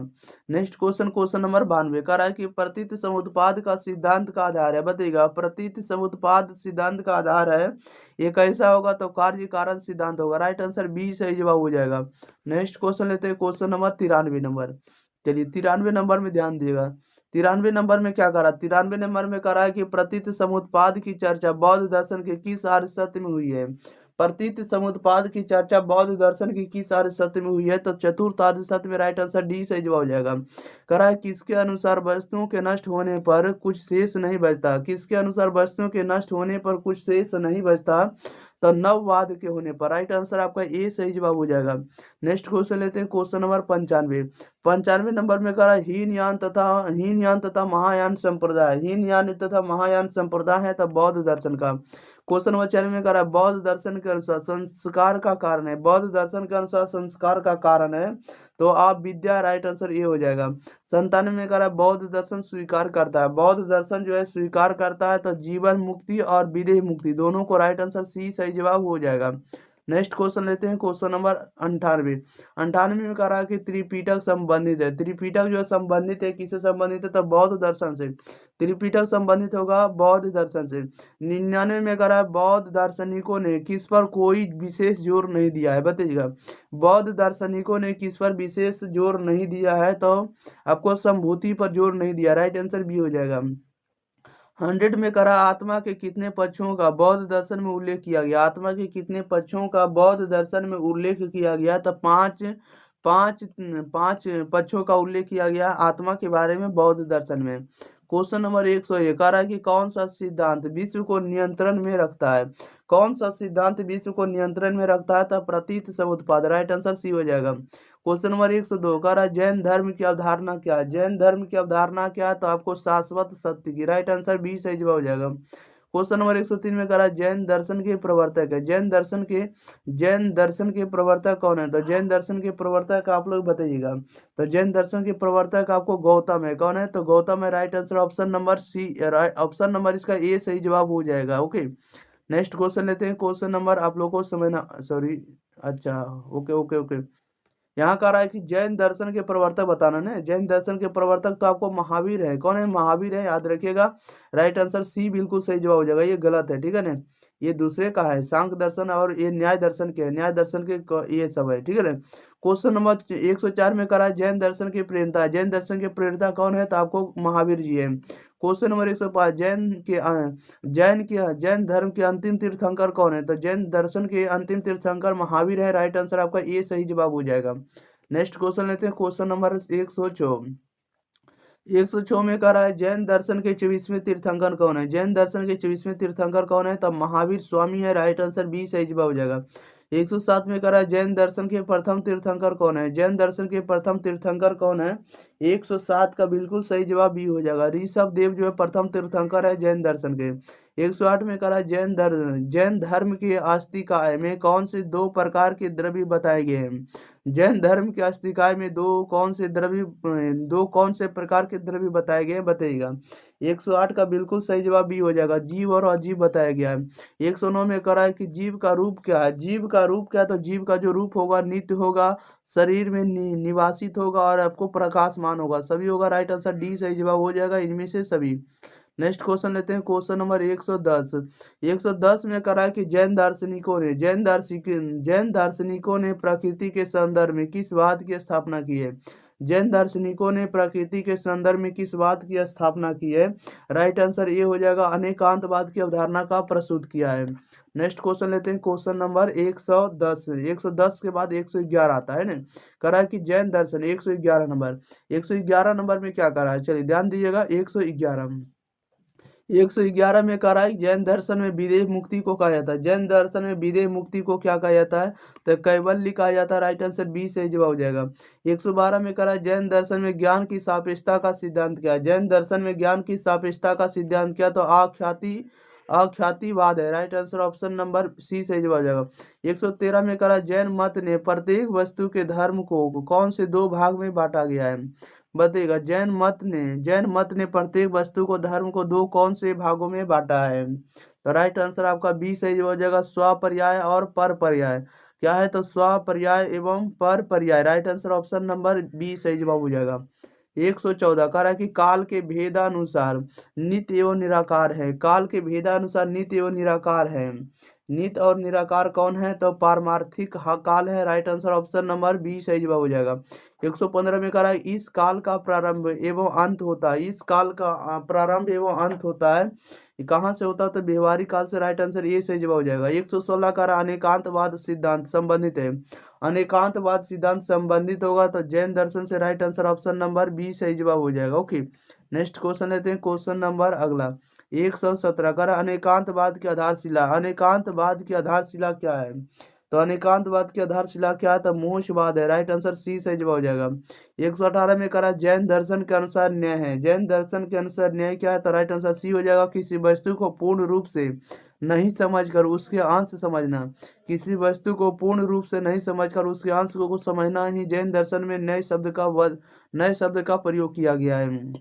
नेक्स्ट क्वेश्चन, क्वेश्चन नंबर 92 कह रहा है कि प्रतीत समुत्पाद का सिद्धांत का आधार है बताइएगा। प्रतीत समुत्पाद सिद्धांत का आधार है, ये कैसा होगा, तो कार्य कारण सिद्धांत होगा। राइट आंसर बी सही जवाब हो जाएगा। नेक्स्ट क्वेश्चन लेते हैं, क्वेश्चन नंबर 93 नंबर। चलिए 93 नंबर में ध्यान दिएगा। 93 नंबर में क्या करा, 93 नंबर में करा है कि प्रतीत समुत्पाद की चर्चा बौद्ध दर्शन के किस आर्य सत्य में हुई है। प्रतीत समुत्पाद की चर्चा बौद्ध दर्शन की किस आर्य सत्य में हुई है, तो चतुर्थ आर्य सत्य में। राइट आंसर डी सही जवाब हो जाएगा। करा है किसके अनुसार वस्तुओं के नष्ट होने पर कुछ शेष नहीं बचता, किसके अनुसार वस्तुओं के नष्ट होने पर कुछ शेष नहीं बचता, तो नववाद के होने पर। राइट आंसर आपका ए सही जवाब हो जाएगा। नेक्स्ट क्वेश्चन लेते हैं, क्वेश्चन नंबर 95। 95 नंबर में करा हीनयान तथा महायान संप्रदाय, हीनयान तथा महायान संप्रदाय है तब बौद्ध दर्शन का। क्वेश्चन नंबर 96 में करा बौद्ध दर्शन के अनुसार संस्कार का कारण है, बौद्ध दर्शन के अनुसार संस्कार का कारण है, तो आप विद्या। राइट आंसर ये हो जाएगा। 97 में करा बौद्ध दर्शन स्वीकार करता है, बौद्ध दर्शन जो है स्वीकार करता है तो जीवन मुक्ति और विदेह मुक्ति दोनों को। राइट आंसर सी सही जवाब हो जाएगा। नेक्स्ट क्वेश्चन लेते हैं, क्वेश्चन नंबर 98। 98 में कह रहा है कि त्रिपिटक संबंधित है, त्रिपिटक जो है संबंधित है किससे संबंधित है, तो बौद्ध दर्शन से। त्रिपिटक संबंधित होगा बौद्ध दर्शन से। 99 में कह रहा है बौद्ध दार्शनिकों ने किस पर कोई विशेष जोर नहीं दिया है बताइएगा। बौद्ध दार्शनिकों ने किस पर विशेष जोर नहीं दिया है, तो आपको संभूति पर जोर नहीं दिया। राइट आंसर बी हो जाएगा। 100 में करा आत्मा के कितने पक्षों का बौद्ध दर्शन में उल्लेख किया गया, आत्मा के कितने पक्षों का बौद्ध दर्शन में उल्लेख किया गया, तो पांच पांच पांच पक्षों का उल्लेख किया गया आत्मा के बारे में बौद्ध दर्शन में। क्वेश्चन नंबर 101 कह रहा है कि कौन सा सिद्धांत विश्व को नियंत्रण में रखता है, कौन सा सिद्धांत विश्व को नियंत्रण में रखता है, तो प्रतीत समुत्पाद। राइट आंसर सी हो जाएगा। क्वेश्चन नंबर 102 कह रहा है जैन धर्म की अवधारणा क्या है, जैन धर्म की अवधारणा क्या है, तो आपको शाश्वत सत्य की। राइट आंसर बी सही जवाब हो जाएगा। क्वेश्चन नंबर 103 में कह रहा है जैन दर्शन के प्रवर्तक है, जैन दर्शन के प्रवर्तक कौन है, तो जैन दर्शन के प्रवर्तक आप लोग बताइएगा। तो जैन दर्शन के प्रवर्तक आपको गौतम है, कौन है, तो गौतम है। Right answer option number C, option number इसका ए सही जवाब हो जाएगा। ओके, नेक्स्ट क्वेश्चन लेते हैं, क्वेश्चन नंबर आप लोग को समझना, सॉरी, अच्छा, ओके ओके ओके। यहाँ कह रहा है कि जैन दर्शन के प्रवर्तक बताना ना, जैन दर्शन के प्रवर्तक तो आपको महावीर है, कौन है, महावीर है, याद रखिएगा। राइट आंसर सी बिल्कुल सही जवाब हो जाएगा, ये गलत है, ठीक है ना, ये दूसरे का है, सांख्य दर्शन, और ये न्याय दर्शन के है, न्याय दर्शन के ये सब है, ठीक है ना। क्वेश्चन नंबर 104 में करा है जैन दर्शन के प्रेरणा, जैन दर्शन के प्रेरणा कौन है, तो आपको महावीर जी है। क्वेश्चन नंबर 105 जैन धर्म के अंतिम तीर्थंकर कौन है, तो जैन दर्शन के अंतिम तीर्थंकर महावीर है। राइट आंसर आपका ये सही जवाब हो जाएगा। नेक्स्ट क्वेश्चन लेते हैं, क्वेश्चन नंबर 106 में कह रहा है जैन दर्शन के 24वें तीर्थंकर कौन है, जैन दर्शन के 24वें तीर्थंकर कौन है, तब महावीर स्वामी है। राइट आंसर बी सही जवाब हो जाएगा। 107 में कह रहा है जैन दर्शन के प्रथम तीर्थंकर कौन है, जैन दर्शन के प्रथम तीर्थंकर कौन है। 107 का बिल्कुल सही जवाब बी हो जाएगा। ऋषभ देव जो है प्रथम तीर्थंकर है जैन दर्शन के। 108 में कह रहा है जैन धर्म के अस्तिकाय में कौन से दो प्रकार के द्रव्य बताए गए हैं, जैन धर्म के अस्तिकाय में दो कौन से प्रकार के द्रव्य बताए गए हैं, बताइएगा। 108 का बिल्कुल सही जवाब बी हो जाएगा, जीव और अजीव बताया गया है। 109 में कह रहा है कि जीव का रूप क्या है, जीव का रूप क्या है, तो जीव का जो रूप होगा नित्य होगा, शरीर में निवासित होगा और आपको प्रकाशमान होगा, सभी होगा। राइट आंसर डी सही जवाब हो जाएगा इनमें से सभी। नेक्स्ट क्वेश्चन लेते हैं, क्वेश्चन नंबर 110। 110 में करा है कि जैन दार्शनिकों ने प्रकृति के संदर्भ में किस बात की स्थापना की है, जैन दार्शनिकों ने प्रकृति के संदर्भ में किस बात की स्थापना की है। राइट आंसर ये हो जाएगा, अनेकांतवाद की अवधारणा का प्रस्तुत किया है। नेक्स्ट क्वेश्चन लेते हैं, क्वेश्चन नंबर 110। 110 के बाद 111 आता है ना, करा है कि जैन दर्शन 111 नंबर। 111 नंबर में क्या करा है, चलिए ध्यान दीजिएगा। 111 में कहा है जैन दर्शन में विदेह मुक्ति को कहा जाता है, जैन दर्शन में विदेह मुक्ति को क्या कहा जाता है, तो कैवल्य कहा जाता है। राइट आंसर बी से जवाब हो जाएगा। 112 में कहा है जैन दर्शन में ज्ञान की सापेक्षता का सिद्धांत क्या है, जैन दर्शन में ज्ञान की सापेक्षता का सिद्धांत क्या, तो अख्यातिवाद है। Right answer option number C से जवाब हो जाएगा। 113 में कहा जैन मत ने प्रत्येक वस्तु के धर्म को कौन से दो भाग में बांटा गया है, बताइएगा। जैन मत ने प्रत्येक वस्तु को धर्म को दो कौन से भागों में बांटा है, तो राइट आंसर आपका बी सही हो जाएगा, स्वपर्याय और परपर्याय। क्या है, तो स्वपर्याय एवं परपर्याय। Right answer option number B सही जवाब हो जाएगा। 114 कह रहा है कि काल के भेदानुसार नित्य एवं निराकार है, काल के भेदानुसार नित्य एवं निराकार है। नित्य और निराकार कौन है, तो पारमार्थिक काल है। Right answer option number B सही जवाब हो जाएगा। 115 में कह रहा है इस काल का प्रारंभ एवं अंत होता है, इस काल का प्रारंभ एवं अंत होता है, कहाँ से होता है, तो व्यवहारिक काल से। राइट आंसर ये सही जवाब हो जाएगा। 116 का अनेकांतवाद सिद्धांत संबंधित है, अनेकांतवाद सिद्धांत संबंधित होगा तो जैन दर्शन से। Right answer option number B सही जवाब हो जाएगा। ओके, नेक्स्ट क्वेश्चन लेते हैं, क्वेश्चन नंबर अगला 117 का अनेकांतवाद की आधारशिला, अनेकांतवाद की आधारशिला क्या है, तो अनेकांतवाद की आधारशिला क्या है, तो मोक्षवाद है। राइट आंसर सी सही जवाब हो जाएगा। 118 में करा जैन दर्शन के अनुसार न्याय है, जैन दर्शन के अनुसार न्याय क्या है, तो राइट आंसर सी हो जाएगा, किसी वस्तु को पूर्ण रूप से नहीं समझकर उसके अंश समझना, किसी वस्तु को पूर्ण रूप से नहीं समझकर उसके अंश को समझना ही जैन दर्शन में नए शब्द का प्रयोग किया गया है।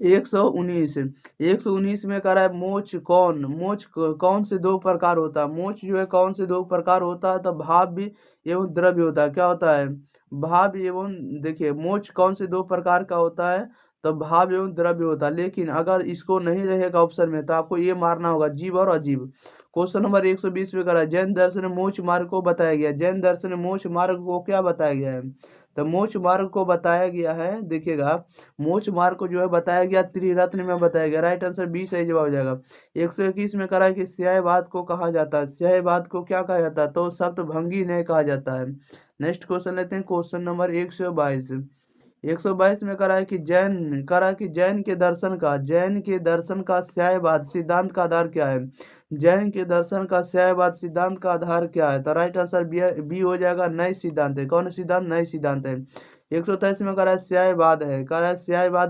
119 में कह रहा है मोक्ष कौन से दो प्रकार होता है, मोक्ष जो है कौन से दो प्रकार होता है, तो भाव भी एवं द्रव्य होता है। क्या होता है, भाव एवं, देखिए मोक्ष कौन से दो प्रकार का होता है, तो भाव एवं द्रव्य होता है। लेकिन अगर इसको नहीं रहेगा ऑप्शन में तो आपको ये मारना होगा, जीव और अजीव। क्वेश्चन नंबर 120 में कह रहा है जैन दर्शन मोक्ष मार्ग को बताया गया, जैन दर्शन मोक्ष मार्ग को क्या बताया गया है, तो मोक्ष मार्ग को बताया गया है, देखिएगा मोक्ष मार्ग को जो है बताया गया त्रिरत्न में बताया गया। राइट आंसर बी सही जवाब हो जाएगा। 121 में कहा है कि स्यायवाद को कहा जाता है, स्यायवाद को क्या कहा जाता है, तो सप्तभंगी न्याय कहा जाता है। नेक्स्ट क्वेश्चन लेते हैं, क्वेश्चन नंबर 122 में करा है कि जैन के दर्शन का स्यायवाद सिद्धांत का आधार क्या है, जैन के दर्शन का स्यायवाद सिद्धांत का आधार क्या है, तो राइट आंसर बी हो जाएगा, नए सिद्धांत है। कौन सिद्धांत, नए सिद्धांत है। 123 में कह रहा है स्यायवाद है,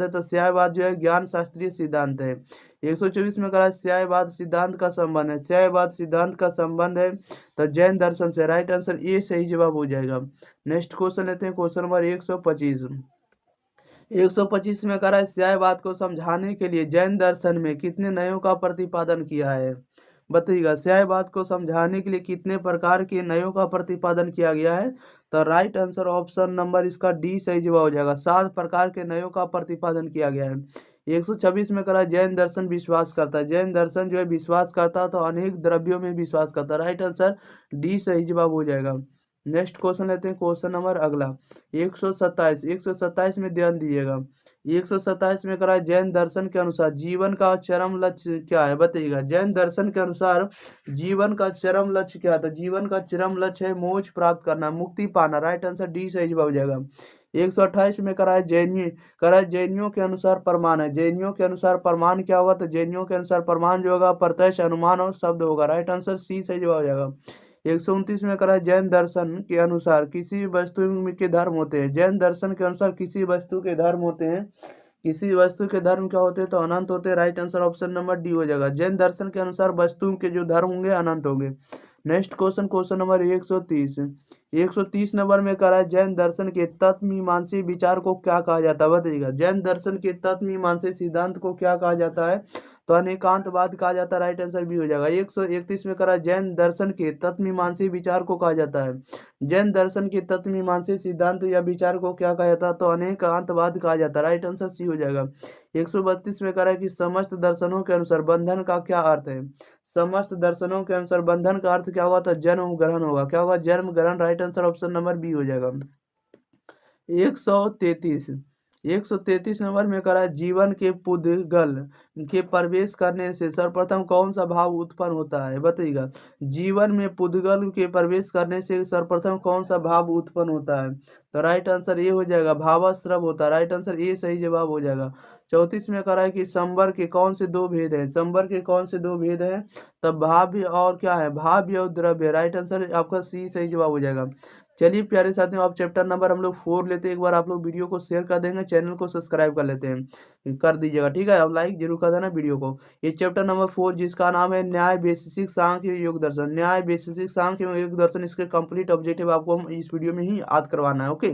तो स्यायवाद जो है ज्ञान शास्त्रीय सिद्धांत है। 124 में कह रहा है स्यायवाद सिद्धांत का संबंध है, स्यायवाद सिद्धांत का संबंध है तो जैन दर्शन से। राइट आंसर ये सही जवाब हो जाएगा। नेक्स्ट क्वेश्चन लेते हैं, क्वेश्चन नंबर 125 में कह रहा है स्यायवाद को समझाने के लिए जैन दर्शन में कितने नयों का प्रतिपादन किया है, बताइएगा। स्यायवाद को समझाने के लिए कितने प्रकार के नयों का प्रतिपादन किया गया है, तो राइट आंसर ऑप्शन नंबर इसका डी सही जवाब हो जाएगा, 7 प्रकार के नयों का प्रतिपादन किया गया है। 126 में करा है जैन दर्शन विश्वास करता है, जैन दर्शन जो है विश्वास करता है तो अनेक द्रव्यों में विश्वास करता है। राइट आंसर डी सही जवाब हो जाएगा। नेक्स्ट क्वेश्चन लेते हैं, क्वेश्चन नंबर अगला 127 में ध्यान दीजिएगा। 127 में करा है जैन दर्शन के अनुसार जीवन का चरम लक्ष्य क्या है, बताइएगा। जैन दर्शन के अनुसार जीवन का चरम लक्ष्य क्या है, तो जीवन का चरम लक्ष्य है मोक्ष प्राप्त करना, मुक्ति पाना। राइट आंसर डी सही जवाब हो जाएगा। 128 में करा है जैनियों के अनुसार प्रमाण है, जैनियों के अनुसार प्रमाण क्या होगा, तो जैनियों के अनुसार प्रमाण जो होगा प्रत्यक्ष अनुमान और शब्द होगा। राइट आंसर सी सही जवाब हो जाएगा। 129 में करा है जैन दर्शन के अनुसार किसी वस्तु के धर्म होते हैं, जैन दर्शन के अनुसार किसी वस्तु के धर्म होते हैं, किसी वस्तु के धर्म क्या होते हैं, तो अनंत होते हैं। Right answer option number D हो जाएगा। जैन दर्शन के अनुसार वस्तु के जो धर्म होंगे अनंत होंगे। Next question, question number 130 number में करा है जैन दर्शन के तत्वमीमांसी विचार को क्या कहा जाता है, बताइएगा। जैन दर्शन के तत्वमीमांसी सिद्धांत को क्या कहा जाता है, तो अनेकांतवाद कहा जाता है। राइट आंसर भी हो जाएगा। 131 में करा जैन दर्शन के तत्वमीमांसी विचार को कहा जाता है, जैन दर्शन के तत्वमीमांसी सिद्धांत या विचार को क्या कहा जाता है, तो अनेकांतवाद कहा जाता है। राइट आंसर सी हो जाएगा। 132 में करा है कि समस्त दर्शनों के अनुसार बंधन का क्या अर्थ है, समस्त दर्शनों के अनुसार बंधन का अर्थ क्या होगा, तो जन्म ग्रहण होगा। क्या होगा, जन्म ग्रहण। Right answer option number B हो जाएगा। 133 133 नंबर में करा है जीवन के पुद्गल के प्रवेश करने से सर्वप्रथम कौन सा भाव उत्पन्न होता है, बताइएगा। जीवन में पुद्गल के प्रवेश करने से सर्वप्रथम कौन सा भाव उत्पन्न होता है, तो राइट आंसर ये हो जाएगा, भावाश्रव होता है। राइट आंसर ये सही जवाब हो जाएगा। 34 में करा है कि संवर के कौन से दो भेद हैं, संवर के कौन से दो भेद हैं, तब भाव्य और क्या है, भाव्य और द्रव्य। राइट आंसर आपका सी सही जवाब हो जाएगा। चलिए प्यारे साथियों, आप चैप्टर नंबर हम लोग 4 लेते हैं। एक बार आप लोग वीडियो को शेयर कर देंगे, चैनल को सब्सक्राइब कर लेते हैं, कर दीजिएगा, ठीक है। अब लाइक जरूर कर देना वीडियो को। ये चैप्टर नंबर 4 जिसका नाम है न्याय वैशेषिक सांख्य योग दर्शन, न्याय वैशेषिक सांख्य योग दर्शन, इसके कंप्लीट ऑब्जेक्टिव आपको हम इस वीडियो में ही याद करवाना है। ओके,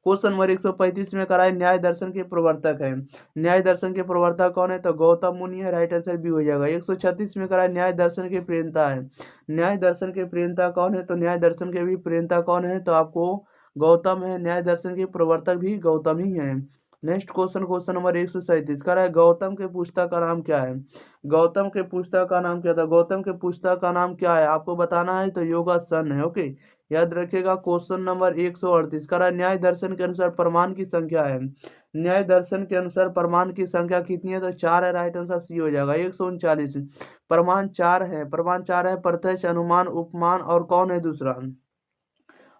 क्वेश्चन नंबर 135 में कराए न्याय दर्शन के प्रवर्तक है, न्याय दर्शन के प्रवर्तक कौन है, तो गौतम मुनि है। राइट आंसर भी हो जाएगा। 136 में कराए न्याय दर्शन के प्रेरणता है, न्याय दर्शन के प्रेरणता कौन है, तो न्याय दर्शन के भी प्रेरणता कौन है, तो आपको गौतम है। न्याय दर्शन के प्रवर्तक भी गौतम ही है। नेक्स्ट क्वेश्चन, क्वेश्चन नंबर 137 कह रहा है गौतम के पुस्तक का नाम क्या है, गौतम के पुस्तक का नाम क्या था, गौतम के पुस्तक का नाम क्या है आपको बताना है, तो योगासन है। ओके, याद रखिएगा। क्वेश्चन नंबर 138 कह रहा है न्याय दर्शन के अनुसार प्रमाण की संख्या है, न्याय दर्शन के अनुसार प्रमाण की संख्या कितनी है, तो 4 है। राइट आंसर सी हो जाएगा। 139 प्रमाण 4 है, प्रमाण 4 है, प्रत्यक्ष, अनुमान, उपमान और कौन है दूसरा,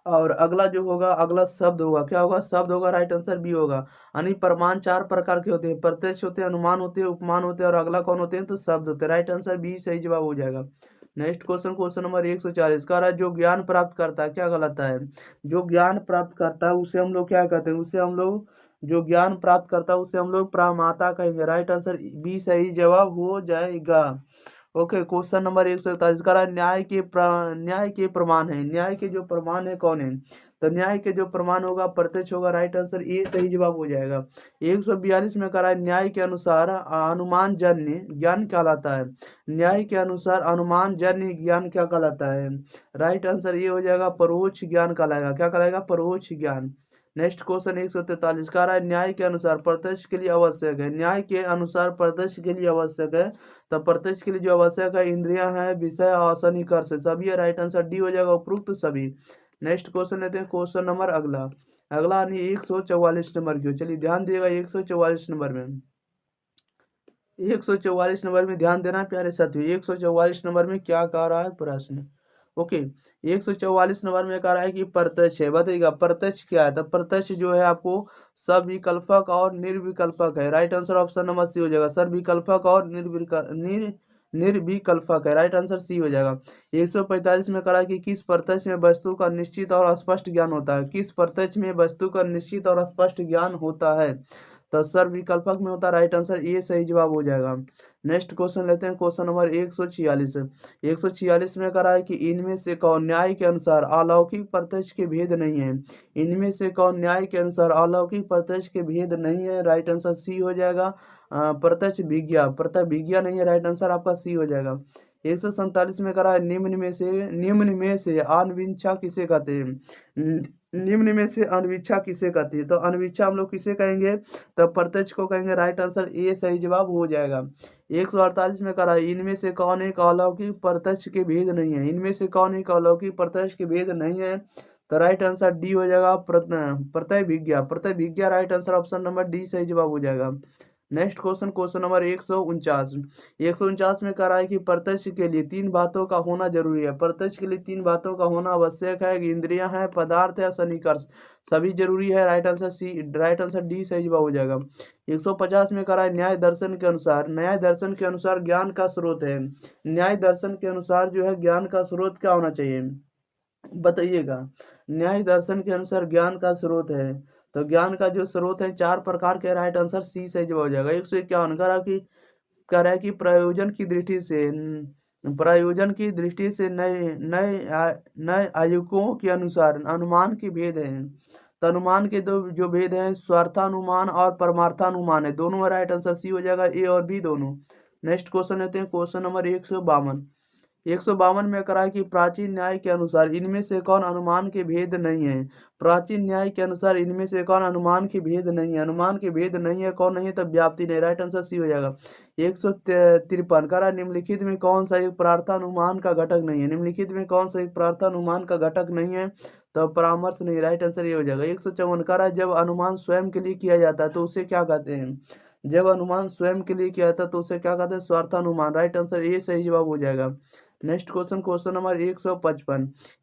और अगला जो होगा अगला शब्द होगा, क्या होगा, शब्द होगा। राइट आंसर बी होगा। यानी प्रमाण 4 प्रकार के होते हैं, प्रत्यक्ष होते हैं, अनुमान होते हैं, उपमान होते हैं, और अगला कौन होते हैं, तो शब्द होते हैं। राइट आंसर बी सही जवाब हो जाएगा। नेक्स्ट क्वेश्चन, क्वेश्चन नंबर 140 का रहा है जो ज्ञान प्राप्त करता है, क्या गलत है, जो ज्ञान प्राप्त करता है उसे हम लोग क्या कहते हैं, उसे हम लोग, जो ज्ञान प्राप्त करता है उसे हम लोग प्रमाता कहेंगे। राइट आंसर बी सही जवाब हो जाएगा। ओके, क्वेश्चन नंबर 141 का रहा है न्याय के प्रमाण है, न्याय के जो प्रमाण है कौन है, तो न्याय के जो प्रमाण होगा प्रत्यक्ष होगा। राइट आंसर ए सही जवाब हो जाएगा। 142 में करा है न्याय के अनुसार अनुमान जन्य ज्ञान कहलाता है, न्याय के अनुसार अनुमान जन्य ज्ञान क्या कहलाता है, राइट आंसर ये हो जाएगा, परोक्ष ज्ञान कहलाएगा। क्या कहलाएगा, परोक्ष ज्ञान। नेक्स्ट क्वेश्चन 143 का रहा है न्याय के अनुसार प्रत्यक्ष के लिए आवश्यक है, न्याय के अनुसार प्रत्यक्ष के लिए आवश्यक है, तो प्रत्यक्ष के लिए जो आवश्यक है इंद्रियां हैं, विषय, आसन, कर्ष सभी है। राइट आंसर डी हो जाएगा, उपरोक्त सभी। नेक्स्ट क्वेश्चन लेते हैं, क्वेश्चन नंबर अगला अगला यानी 144 नंबर की। चलिए ध्यान दिएगा, 144 नंबर में 144 नंबर में ध्यान देना प्यारे साथियों। 144 नंबर में क्या कह रहा है प्रश्न। ओके, 144 नंबर में कह रहा है कि प्रत्यक्ष है, बताइएगा प्रत्यक्ष क्या है, तो प्रत्यक्ष जो है आपको सविकल्पक और निर्विकल्पक है। Right answer option number C हो जाएगा, सविकल्पक और निर्विकल्पक है। राइट आंसर सी हो जाएगा। 145 में करा कि किस प्रत्यक्ष में वस्तु का निश्चित और स्पष्ट ज्ञान होता है, किस प्रत्यक्ष में वस्तु का निश्चित और स्पष्ट ज्ञान होता है, तो सर्वविकल्पक में होता है। राइट आंसर ये सही जवाब हो जाएगा। नेक्स्ट क्वेश्चन लेते हैं, क्वेश्चन नंबर 146 146 में करा है कि इनमें से कौन न्याय के अनुसार अलौकिक प्रत्यक्ष के भेद नहीं है, इनमें से कौन न्याय के अनुसार अलौकिक प्रत्यक्ष के भेद नहीं है। राइट आंसर सी हो जाएगा, प्रत्यक्ष विज्ञा, प्रत्यक्ष विज्ञा नहीं है। राइट आंसर आपका सी हो जाएगा। 147 में करा है निम्न में से अनविच्छा किसे कहते हैं, निम्न में से अनविच्छा किसे कहती है? तो अनविच्छा हम लोग किसे कहेंगे? तो प्रत्यक्ष को कहेंगे। राइट आंसर ए सही जवाब हो जाएगा। 148 में करा है, इनमें से कौन एक अलौकिक प्रत्यक्ष के भेद नहीं है? इनमें से कौन एक अलौकिक प्रत्यक्ष के भेद नहीं है? तो राइट आंसर डी हो जाएगा, प्रत्यय विज्ञा। प्रत्यय विज्ञा right answer, option number D सही जवाब हो जाएगा। नेक्स्ट क्वेश्चन, क्वेश्चन नंबर 149 में कह रहा है कि प्रत्यक्ष के लिए तीन बातों का होना जरूरी है। प्रत्यक्ष के लिए तीन बातों का होना आवश्यक है। इंद्रियां हैं, पदार्थ है, सन्निकर्ष, सभी जरूरी है। Right answer C, right answer D सही जवाब हो जाएगा। 150 में कह रहा है न्याय दर्शन के अनुसार, न्याय दर्शन के अनुसार ज्ञान का स्रोत है। न्याय दर्शन के अनुसार जो है ज्ञान का स्रोत क्या होना चाहिए, बताइएगा। न्याय दर्शन के अनुसार ज्ञान का स्रोत है, तो ज्ञान का जो स्रोत है चार प्रकार के। राइट आंसर सी सही जवाब हो जाएगा। 151 कह रहा है कि प्रयोजन की दृष्टि से नए नए नए आयुकों के अनुसार अनुमान के भेद हैं। तो अनुमान के दो जो भेद हैं, स्वार्थानुमान और परमार्थानुमान है, दोनों राइट आंसर सी हो जाएगा, ए और बी दोनों। नेक्स्ट क्वेश्चन लेते हैं, क्वेश्चन नंबर 152 में करा है कि प्राचीन न्याय के अनुसार इनमें से कौन अनुमान के भेद नहीं है? प्राचीन न्याय के अनुसार इनमें से कौन अनुमान के भेद नहीं है? अनुमान के भेद नहीं है, कौन नहीं है? तब व्याप्ति नहीं। राइट आंसर सी हो जाएगा। 153 करा निम्नलिखित में कौन सा एक प्रार्थानुमान का घटक नहीं है? निम्नलिखित में कौन सा एक प्रार्थानुमान का घटक नहीं है? तो परामर्श नहीं। राइट आंसर ये हो जाएगा। 154 करा जब अनुमान स्वयं के लिए किया जाता है तो उसे क्या कहते हैं? जब अनुमान स्वयं के लिए किया जाता है तो उसे क्या कहते हैं? स्वार्थानुमान। राइट आंसर ये सही जवाब हो जाएगा। नेक्स्ट क्वेश्चन, क्वेश्चन नंबर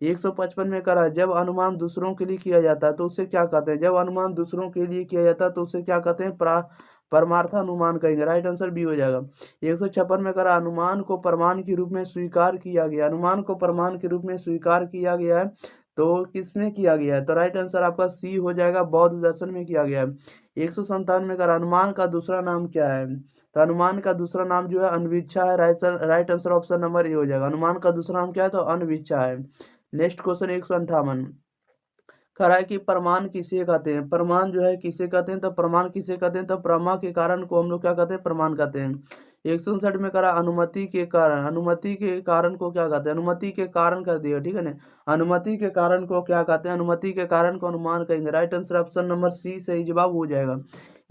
155 में करा जब अनुमान दूसरों के लिए किया जाता है तो उसे क्या कहते हैं? जब अनुमान दूसरों के लिए किया जाता है तो उसे क्या कहते हैं? परमार्थानुमान कहेंगे। राइट आंसर बी हो जाएगा। 156 में करा अनुमान को प्रमाण के रूप में स्वीकार किया गया। अनुमान को प्रमाण के रूप में स्वीकार किया गया है, तो किसमें किया गया है? तो राइट आंसर आपका सी हो जाएगा, बौद्ध दर्शन में किया गया है। 157 में करा अनुमान का दूसरा नाम क्या है? तो अनुमान का दूसरा नाम जो है अनविच्छा है। राइट आंसर ऑप्शन नंबर ए हो जाएगा। अनुमान का दूसरा नाम क्या है? तो अनविच्छा है। नेक्स्ट क्वेश्चन 158 कह रहा है कि प्रमाण किसे कहते हैं? प्रमाण जो है किसे कहते हैं? तो प्रमाण किसे कहते हैं? तो प्रमा के कारण को हम लोग क्या कहते हैं? प्रमाण कहते हैं। 159 में करा अनुमति के कारण, अनुमति के कारण को क्या कहते हैं? अनुमति के कारण कर दिया, ठीक है ना। अनुमति के कारण को क्या कहते हैं? अनुमति के कारण को अनुमान कहेंगे। Right answer option number C सही जवाब हो जाएगा।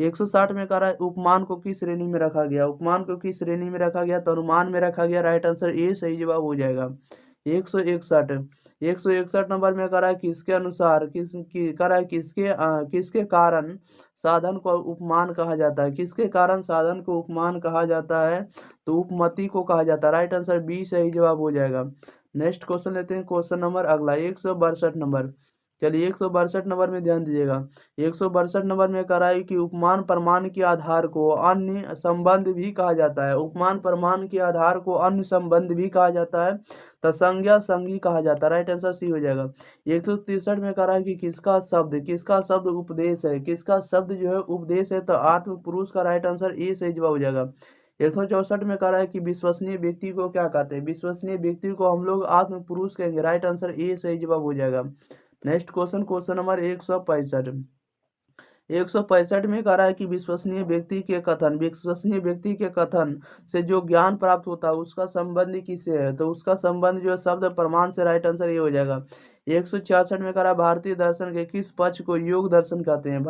160 में कह रहा है उपमान को किस श्रेणी में रखा गया? उपमान को किस श्रेणी में रखा गया? तो अनुमान में रखा गया। राइट आंसर ए सही जवाब हो जाएगा। 161 नंबर में कह रहा है किसके अनुसार कह रहा है किसके कारण साधन को उपमान कहा जाता है? किसके कारण साधन को उपमान कहा जाता है? तो उपमति को कहा जाता है। राइट आंसर बी सही जवाब हो जाएगा। नेक्स्ट क्वेश्चन लेते हैं, क्वेश्चन नंबर अगला 162 नंबर। चलिए 162 नंबर में ध्यान दीजिएगा। 162 नंबर में कह रहा है कि उपमान प्रमाण के आधार को अन्य संबंध भी कहा जाता है। उपमान प्रमाण के आधार को अन्य संबंध भी कहा जाता है, तो संज्ञा संगी कहा जाता है। राइट आंसर सी हो जाएगा। 163 में कह रहा है कि किसका शब्द उपदेश है? किसका शब्द जो है उपदेश है? तो आत्म पुरुष का। राइट आंसर ए सही जवाब हो जाएगा। 164 में कह रहा है कि विश्वसनीय व्यक्ति को क्या कहते हैं? विश्वसनीय व्यक्ति को हम लोग आत्म पुरुष कहेंगे। राइट आंसर ए सही जवाब हो जाएगा। नेक्स्ट क्वेश्चन, क्वेश्चन नंबर 165 में कह रहा है कि विश्वसनीय व्यक्ति के कथन से जो ज्ञान प्राप्त होता है उसका संबंध किससे है? तो उसका संबंध जो है शब्द प्रमाण से। राइट आंसर ये हो जाएगा। 166 में कह रहा है भारतीय दर्शन के किस पक्ष को योग दर्शन कहते हैं?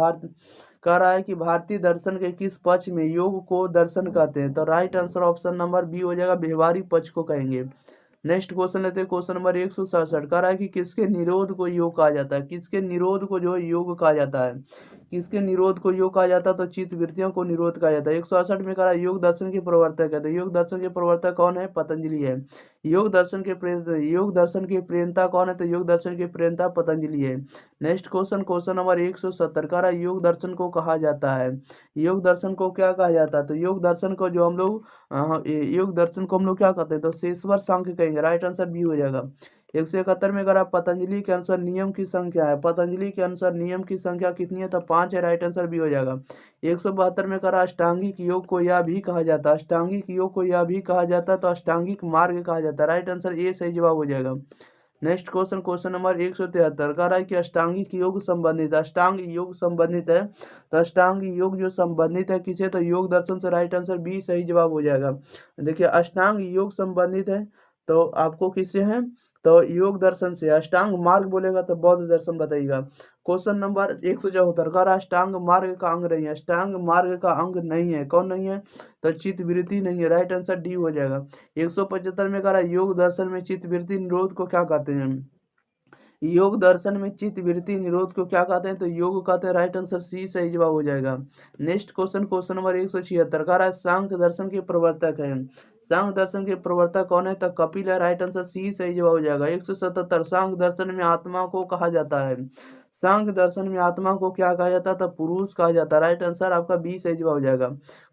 कह रहा है कि भारतीय दर्शन के किस पक्ष में योग को दर्शन कहते हैं? तो right answer option number B हो जाएगा, व्यवहारिक पक्ष को कहेंगे। नेक्स्ट क्वेश्चन लेते हैं, क्वेश्चन नंबर 167 कह रहा है कि किसके निरोध को योग कहा जाता है? किसके निरोध को जो है योग कहा जाता है? किसके निरोध को योग कहा जाता है? तो चित्त वृत्तियों को निरोध कहा जाता है। 168 में कह रहा है योग दर्शन के प्रवर्तक कहते हैं। योग दर्शन के प्रवर्तक कौन है? पतंजलि है। योग दर्शन के प्रेरणा कौन है? तो योग दर्शन के प्रेरणा पतंजलि है। नेक्स्ट क्वेश्चन, क्वेश्चन नंबर 170 कह रहा है योग दर्शन को कहा जाता है। योग दर्शन को क्या कहा जाता है? तो योग दर्शन को जो हम लोग योग दर्शन को हम लोग क्या कहते हैं? तो शेषवर सांख्य कहेंगे। राइट आंसर बी हो जाएगा। 171 में अगर आप पतंजलि के अनुसार नियम की संख्या है, पतंजलि के अनुसार नियम की संख्या कितनी है? तो 5 है। राइट आंसर बी हो जाएगा। 172 में करा अष्टांगिक योग को यह भी कहा जाता है। अष्टांगिक योग को यह भी कहा जाता है, तो अष्टांगिक मार्ग कहा जाता है। राइट आंसर ए सही जवाब हो जाएगा। नेक्स्ट क्वेश्चन, क्वेश्चन नंबर 173 कह रहा है कि अष्टांगिक योग संबंधित, अष्टांग योग संबंधित है, तो अष्टांग योग जो संबंधित है किसे? तो योग दर्शन से। राइट आंसर बी सही जवाब हो जाएगा। देखिए अष्टांग योग संबंधित है तो आपको किससे है? तो योग दर्शन से। अष्टांग मार्ग बोलेगा तो बौद्ध दर्शन बताइएगा। क्वेश्चन नंबर 174 का अष्टांग मार्ग का अंग नहीं है। अष्टांग मार्ग का अंग नहीं है, कौन नहीं है? तो चित्त वृत्ति नहीं है। राइट आंसर डी हो जाएगा। 175 में कह रहा है योग दर्शन में चित्त वृत्ति निरोध को क्या कहते हैं? योग दर्शन में चित्त वृत्ति निरोध को क्या कहते हैं? तो योग कहते हैं। राइट आंसर सी सही जवाब हो जाएगा। नेक्स्ट क्वेश्चन, क्वेश्चन नंबर 176 का रहा है सांख्य दर्शन के प्रवर्तक है। सांख्य दर्शन के प्रवर्तक कौन है? तो कपिल है। राइट आंसर सी सही जवाब हो जाएगा। 177 सांख्य दर्शन में आत्मा को कहा जाता है। सांख्य दर्शन में आत्मा को क्या कहा जाता है? तो पुरुष कहा जाता है। राइट आंसर आपका बी सही जवाब हो जाएगा।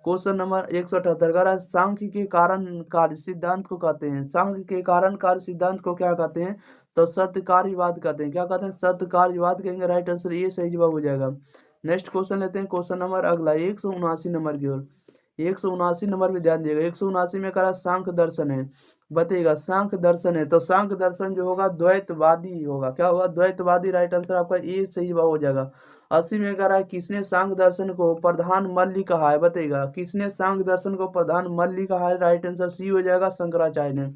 क्वेश्चन नंबर 178 का रहा है सांख्य के कारण कार्य सिद्धांत को कहते हैं। सांख्य के कारण कार्य सिद्धांत को क्या कहते हैं? तो सत्य कार्यवाद कहते हैं। क्या कहते हैं? सत्य कार्यवाद कहेंगे। राइट आंसर ये सही जवाब हो जाएगा। नेक्स्ट क्वेश्चन लेते हैं, क्वेश्चन नंबर अगला 179 नंबर की ओर। 179 नंबर में ध्यान दिएगा। 179 में करा सांख्य दर्शन है, बताइएगा सांख्य दर्शन है। तो सांख्य दर्शन जो होगा द्वैतवादी होगा। क्या होगा? द्वैतवादी। राइट आंसर आपका ए सही जवाब हो जाएगा। 80 में कह रहा है किसने सांख्य दर्शन को प्रधान मल्ली कहा है? बताइएगा किसने सांख्य दर्शन को प्रधान मल्ली कहा है? राइट आंसर सी हो जाएगा, शंकराचार्य ने।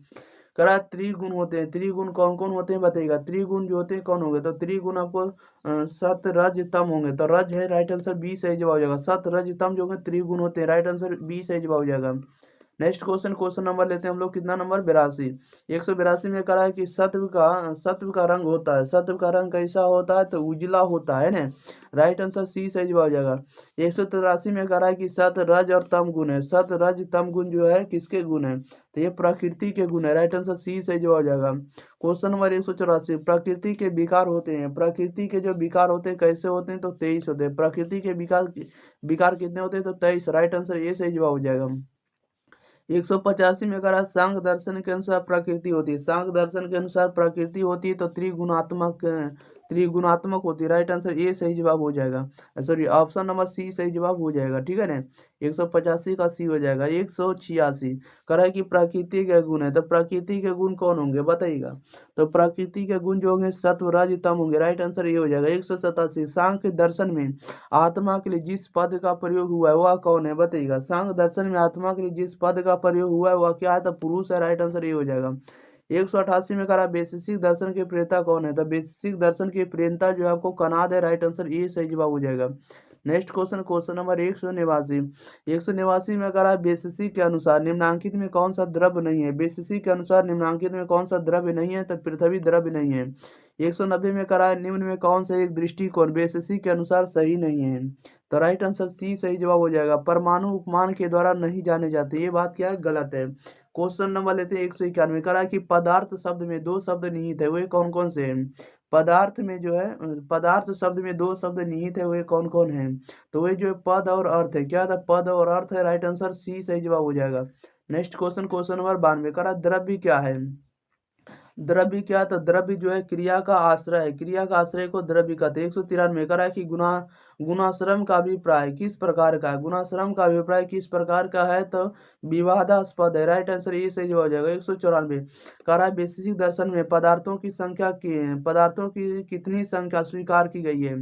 करा त्रिगुण होते हैं। त्रिगुण कौन कौन होते हैं बताइएगा। त्रिगुण जो होते हैं कौन होंगे? तो त्रिगुण आपको सत रज तम होंगे। तो रज है। राइट आंसर बी सही जवाब हो जाएगा। सत रज तम जो होंगे त्रिगुण होते हैं। राइट आंसर बी सही जवाब हो जाएगा। नेक्स्ट क्वेश्चन, क्वेश्चन नंबर लेते हैं हम लोग कितना नंबर 82। 182 में करा है कि सत्व का रंग होता है। सत्व का रंग कैसा होता है? तो उजला होता है ना। राइट आंसर सी सही जवाब हो जाएगा। 183 में करा है कि सत रज और तम गुण है। सत रज तम गुण जो है किसके गुण है? तो ये प्रकृति के गुण है। राइट आंसर सी सही जवाब हो जाएगा। क्वेश्चन नंबर 184, प्रकृति के विकार होते हैं। प्रकृति के जो विकार होते हैं कैसे होते हैं? तो 23 होते हैं। प्रकृति के विकार कितने होते हैं? तो 23। राइट आंसर ये सही जवाब हो जाएगा। 185 में अगर सांख्य दर्शन के अनुसार प्रकृति होती है। सांख्य दर्शन के अनुसार प्रकृति होती है तो त्रिगुणात्मक होती है। राइट आंसर ए सही जवाब हो जाएगा। सॉरी, ऑप्शन नंबर सी सही जवाब हो जाएगा। ठीक है ना। 185 का सी हो जाएगा। 186 कह कि प्रकृति के गुण है। तो प्रकृति के गुण कौन होंगे बताइएगा। तो प्रकृति के गुण जो होंगे सत्व रज तम होंगे। राइट आंसर ये हो जाएगा। 187 सांख्य दर्शन में आत्मा के लिए जिस पद का प्रयोग हुआ है वह कौन है बताइएगा। सांख्य दर्शन में आत्मा के लिए जिस पद का प्रयोग हुआ है वह क्या है? तो पुरुष है। राइट आंसर ये हो जाएगा। 188 में कहा वैशेषिक दर्शन के प्रेता कौन है? तो वैशेषिक दर्शन के प्रेता जो है आपको कनाद है। राइट आंसर ये सही जवाब हो जाएगा। Next question, question number 189। 189 में कहा वैशेषिक के अनुसार निम्नांकित में कौन सा द्रव्य नहीं है? वैशेषिक के अनुसार निम्नांकित में कौन सा द्रव्य नहीं है? तो पृथ्वी द्रव्य नहीं है। 190 में कहा निम्न में कौन सा एक दृष्टिकोण वैशेषिक के अनुसार सही नहीं है? तो राइट आंसर सी सही जवाब हो जाएगा। परमाणु उपमान के द्वारा नहीं जाने जाते। ये बात क्या है? गलत है। क्वेश्चन नंबर लेते हैं 191 करा कि पदार्थ शब्द में दो शब्द निहित है, वे कौन कौन से हैं? पदार्थ में जो है पदार्थ शब्द में दो शब्द निहित है, वे कौन कौन है? तो वे जो पद और अर्थ है। क्या था? पद और अर्थ है। राइट आंसर सी सही जवाब हो जाएगा। नेक्स्ट क्वेश्चन, क्वेश्चन नंबर 92 करा द्रव्य क्या है? द्रव्य क्या? तो द्रव्य जो है क्रिया का आश्रय है। क्रिया का आश्रय को द्रव्य कहते हैं। 193 करा है कि गुणाश्रम का अभिप्राय किस प्रकार का है? गुणाश्रम का अभिप्राय किस प्रकार का है? तो विवादास्पद है। राइट आंसर ये सही जवाब हो जाएगा। 194 करा है वैशेषिक दर्शन में पदार्थों की कितनी संख्या स्वीकार की गई है?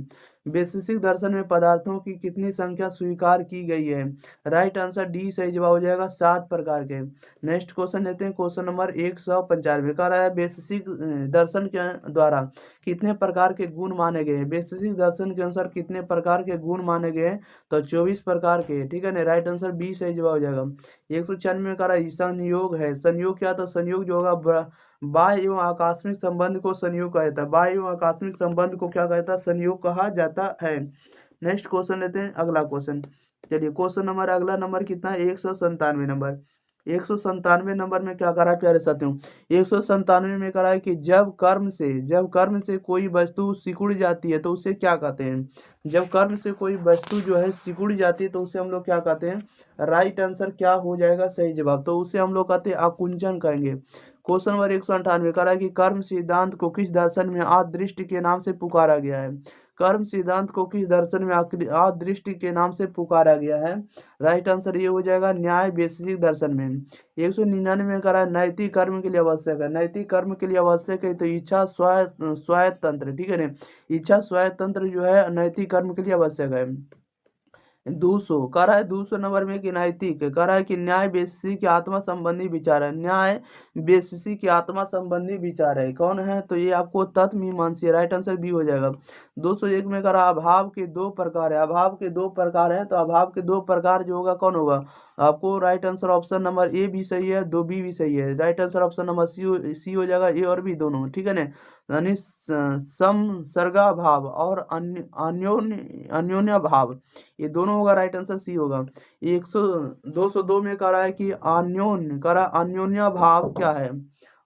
वैशेषिक दर्शन में पदार्थों की कितनी संख्या स्वीकार की गई है? राइट आंसर डी सही जवाब हो जाएगा, 7 प्रकार के। नेक्स्ट क्वेश्चन लेते हैं, क्वेश्चन नंबर 195 का रहा है वैशेषिक दर्शन के द्वारा कितने प्रकार के गुण माने गए हैं? वैशेषिक दर्शन के अनुसार कितने प्रकार के गुण माने गए हैं? तो 24 प्रकार के। ठीक है ना। राइट आंसर बी सही जवाब हो जाएगा। 196 का रहा है संयोग है। संयोग क्या? तो संयोग जो होगा बाह्य एवं आकस्मिक संबंध को संयोग कहा जाता है। बाह्य एवं आकस्मिक संबंध को क्या कहता है? संयोग कहा जाता है। नेक्स्ट क्वेश्चन लेते हैं, अगला क्वेश्चन। चलिए क्वेश्चन नंबर अगला नंबर कितना है? 197 नंबर। 197 नंबर में क्या करा है प्यारे साथियों? 197 में करा है कि जब कर्म से कोई वस्तु सिकुड़ जाती है तो उसे क्या कहते हैं? जब कर्म से कोई वस्तु जो है सिकुड़ जाती है तो उसे हम लोग क्या कहते हैं? राइट आंसर क्या हो जाएगा? सही जवाब। तो उसे हम लोग कहते हैं आकुंचन कहेंगे। क्वेश्चन नंबर 198 करा है कि कर्म सिद्धांत को किस दर्शन में आदृष्टि के नाम से पुकारा गया है? कर्म सिद्धांत को किस दर्शन में आदृष्टि के नाम से पुकारा गया है? राइट आंसर ये हो जाएगा न्याय वैशेषिक दर्शन में। 199 में करा है नैतिक कर्म के लिए आवश्यक है। नैतिक कर्म के लिए आवश्यक है तो इच्छा स्वायत्त तंत्र। ठीक है ना। इच्छा स्वायत्त तंत्र जो है नैतिक कर्म के लिए आवश्यक है। 200 कह रहा है 200 नंबर में कि नैतिक कह रहा है कि न्याय बेसिसी की आत्मा संबंधी विचार है। न्याय बेसिसी की आत्मा संबंधी विचार है, कौन है? तो ये आपको तत्मीमांसी, राइट आंसर बी हो जाएगा। 201 में कह रहा है अभाव के दो प्रकार है। अभाव के दो प्रकार है, तो अभाव के दो प्रकार जो होगा कौन होगा? आपको right answer option number A भी सही है, 2 बी भी सही है। Right answer option number C हो जाएगा, ए और बी दोनों, ठीक है ना। यानी संसर्गा भाव और अन्योन्य भाव, ये दोनों होगा, राइट आंसर सी होगा। 202 में कह रहा है कि अन्योन्य भाव क्या है?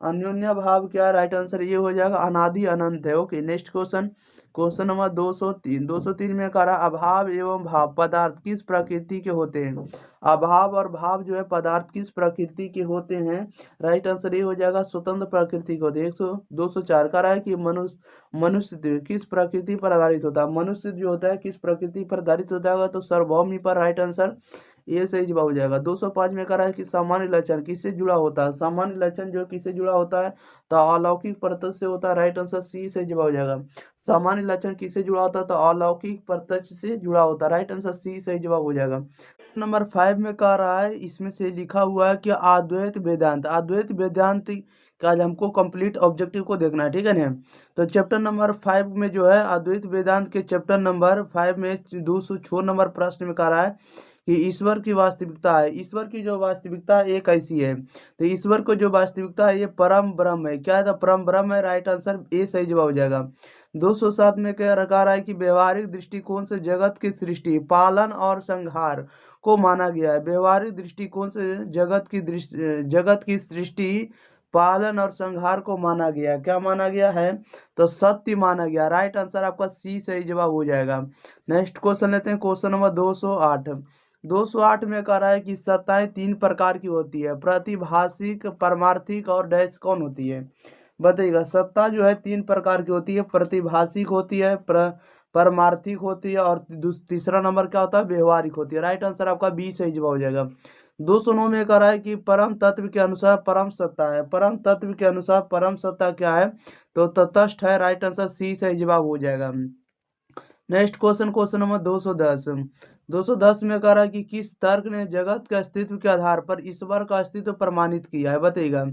अन्योन्य भाव क्या है? राइट आंसर ये हो जाएगा, अनादि अनंत है। Okay, next question, question number 203। 203 में कह रहा है अभाव एवं भाव पदार्थ किस प्रकृति के होते हैं? अभाव और भाव जो है पदार्थ किस प्रकृति के होते हैं? राइट आंसर ये हो जाएगा, स्वतंत्र प्रकृति के होते हैं। 204 कह रहा है कि मनुष्य किस प्रकृति पर आधारित होता है? मनुष्य जो होता है किस प्रकृति पर आधारित होता है? तो सार्वभौमी पर, राइट आंसर ये सही जवाब हो जाएगा। 205 में कह रहा है कि सामान्य लक्षण किससे जुड़ा होता है? सामान्य लक्षण जो किससे जुड़ा होता है? तो अलौकिक प्रत्यक्ष से होता है, राइट आंसर सी सही जवाब हो जाएगा। सामान्य लक्षण किससे जुड़ा होता है? तो अलौकिक प्रत्यक्ष से जुड़ा होता है, राइट आंसर सी सही जवाब हो जाएगा। नंबर 5 में कह रहा है, इसमें से लिखा हुआ है कि अद्वैत वेदांत, अद्वैत वेदांत का आज हमको कंप्लीट ऑब्जेक्टिव को देखना है, ठीक है ना। तो चैप्टर नंबर 5 में जो है अद्वैत वेदांत के चैप्टर नंबर 5 में 206 नंबर प्रश्न में कह रहा है कि ईश्वर की वास्तविकता है। ईश्वर की जो वास्तविकता है एक ऐसी है, तो ईश्वर को जो वास्तविकता है ये परम ब्रह्म है। क्या है? तो परम ब्रह्म है, राइट आंसर ए सही जवाब हो जाएगा। 207 में क्या रखा रहा है कि व्यवहारिक दृष्टिकोण से जगत की सृष्टि, पालन और संहार को माना गया है। व्यवहारिक दृष्टिकोण से जगत की सृष्टि, पालन और संहार को माना गया। क्या माना गया है? तो सत्य माना गया, राइट आंसर आपका सी सही जवाब हो जाएगा। नेक्स्ट क्वेश्चन लेते हैं, क्वेश्चन नंबर 208। 208 में कह रहा है कि सत्ताएं 3 प्रकार की होती है, प्रतिभाषिक, परमार्थिक और डैश कौन होती है? बताइएगा। सत्ता जो है 3 प्रकार की होती है, प्रतिभाषिक होती है, परमार्थिक होती है और तीसरा नंबर क्या होता है? व्यवहारिक होती है, राइट आंसर आपका बी सही जवाब हो जाएगा। 209 में कह रहा है कि परम तत्व के अनुसार परम सत्ता है। परम तत्व के अनुसार परम सत्ता क्या है? तो तटस्थ है, राइट आंसर सी सही जवाब हो जाएगा। Next question, question number 210। 210 में कह रहा है कि किस तर्क ने जगत के अस्तित्व के आधार पर ईश्वर का अस्तित्व प्रमाणित किया है? बताइएगा।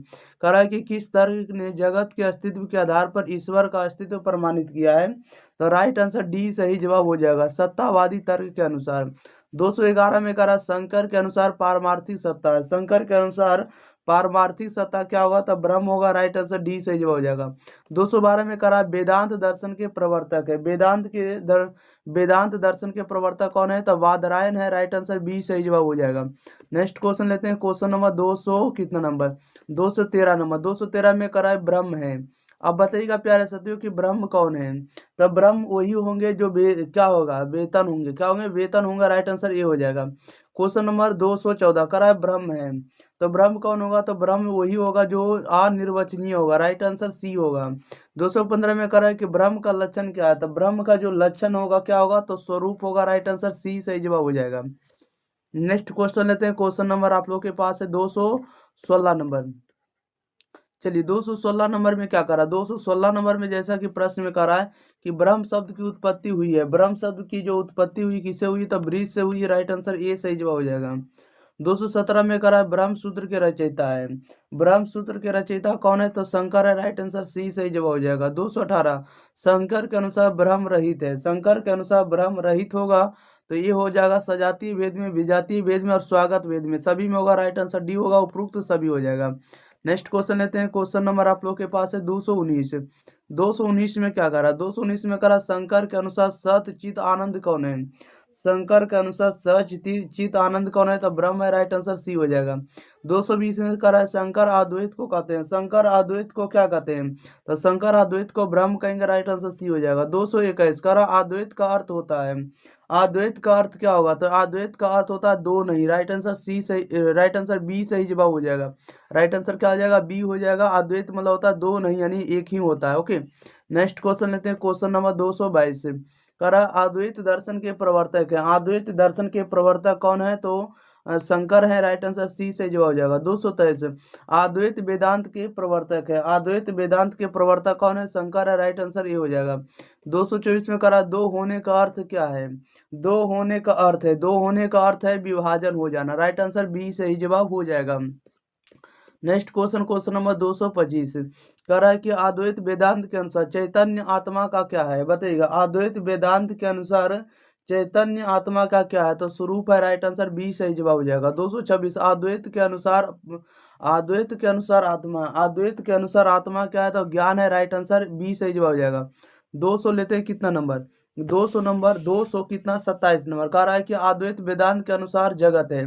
कह रहा है कि किस तर्क ने जगत के अस्तित्व के आधार पर ईश्वर का अस्तित्व प्रमाणित किया है? तो राइट आंसर डी सही जवाब हो जाएगा, सत्तावादी तर्क के अनुसार। 211 में कह रहा है शंकर के अनुसार पारमार्थिक सत्ता है। शंकर के अनुसार पारमार्थिक सत्ता क्या होगा? तो ब्रह्म होगा, राइट आंसर डी सही जवाब हो जाएगा। 212 में कह रहा है वेदांत दर्शन के प्रवर्तक है। वेदांत दर्शन के प्रवर्तक कौन है? तो बादरायण है, राइट आंसर बी सही जवाब हो जाएगा। नेक्स्ट क्वेश्चन लेते हैं, क्वेश्चन नंबर 200 कितना नंबर? 213 नंबर। 213 में कह रहा है ब्रह्म है। अब बताइएगा प्यारे साथियों कि ब्रह्म कौन है? तो ब्रह्म वही होंगे जो क्या होगा? वेतन होंगे। क्या होंगे? वेतन होंगे, राइट आंसर ये हो जाएगा। क्वेश्चन नंबर 214 कह रहा है ब्रह्म है, तो ब्रह्म कौन होगा? तो ब्रह्म वही होगा जो अनिर्वचनीय होगा, राइट आंसर सी होगा। 215 में कह रहा है कि ब्रह्म का लक्षण क्या है? तो ब्रह्म का जो लक्षण होगा क्या होगा? तो स्वरूप होगा, राइट आंसर सी सही जवाब हो जाएगा। नेक्स्ट क्वेश्चन लेते हैं, क्वेश्चन नंबर आप लोग के पास है 216 नंबर। चलिए 216 नंबर में क्या करा? 216 नंबर में जैसा कि प्रश्न में करा है कि ब्रह्म शब्द की उत्पत्ति हुई है। ब्रह्म शब्द की जो उत्पत्ति हुई किससे हुई? तो ब्रीज से हुई, राइट आंसर ए सही जवाब हो जाएगा। 217 में करा है ब्रह्म सूत्र के रचयिता है। ब्रह्म सूत्र के रचयिता कौन है? तो शंकर है, राइट आंसर सी सही जवाब हो जाएगा। 218 शंकर के अनुसार ब्रह्म रहित है। शंकर के अनुसार ब्रह्म रहित होगा तो ये हो जाएगा सजातीय भेद में, विजातीय भेद में और स्वागत भेद में, सभी में होगा, राइट आंसर डी होगा, उपरोक्त सभी हो जाएगा। नेक्स्ट क्वेश्चन लेते हैं, क्वेश्चन नंबर आप लोग के पास है 219। 219 में क्या करा? 219 में करा शंकर के अनुसार सत चित आनंद कौन है? शंकर के अनुसार सच चित आनंद कौन है? तो ब्रह्म है, राइट आंसर सी हो जाएगा। 220 में करा है शंकर अद्वैत को कहते हैं। शंकर अद्वैत को क्या कहते हैं? तो शंकर अद्वैत को ब्रह्म कहेंगे, राइट आंसर सी हो जाएगा। 221 करा अद्वैत का अर्थ होता है। अद्वैत का अर्थ क्या होगा? तो अद्वैत का अर्थ होता है दो नहीं, राइट आंसर सी सही, राइट आंसर बी सही जवाब हो जाएगा। राइट आंसर क्या हो जाएगा? बी हो जाएगा। अद्वैत मतलब होता है दो नहीं, यानी एक ही होता है। ओके, नेक्स्ट क्वेश्चन लेते हैं, क्वेश्चन नंबर 222 कह रहा है अद्वैत दर्शन के प्रवर्तक है। अद्वैत दर्शन के प्रवर्तक कौन है? तो शंकर है, राइट आंसर सी सही जवाब हो जाएगा। 223 अद्वैत वेदांत के प्रवर्तक है, अद्वैत वेदांत के प्रवर्तक कौन है? शंकर है, राइट आंसर ये हो जाएगा। 224 में करा दो होने का अर्थ क्या है? दो होने का अर्थ है, दो होने का अर्थ है विभाजन हो जाना, राइट आंसर बी सही जवाब हो जाएगा। नेक्स्ट क्वेश्चन, क्वेश्चन नंबर 225 कह रहा है कि अद्वैत वेदांत के अनुसार चैतन्य आत्मा का क्या है? बताइएगा, अद्वैत वेदांत के अनुसार चैतन्य आत्मा का क्या है? तो स्वरूप है, राइट आंसर बी सही जवाब हो जाएगा। 226 अद्वैत के अनुसार, अद्वैत के अनुसार आत्मा, अद्वैत के अनुसार आत्मा क्या है? तो ज्ञान है, राइट आंसर बी सही जवाब हो जाएगा। 200 लेते हैं, कितना नंबर? 200 नंबर, 200 कितना? 27 नंबर। कह रहा है कि अद्वैत वेदांत के अनुसार जगत है,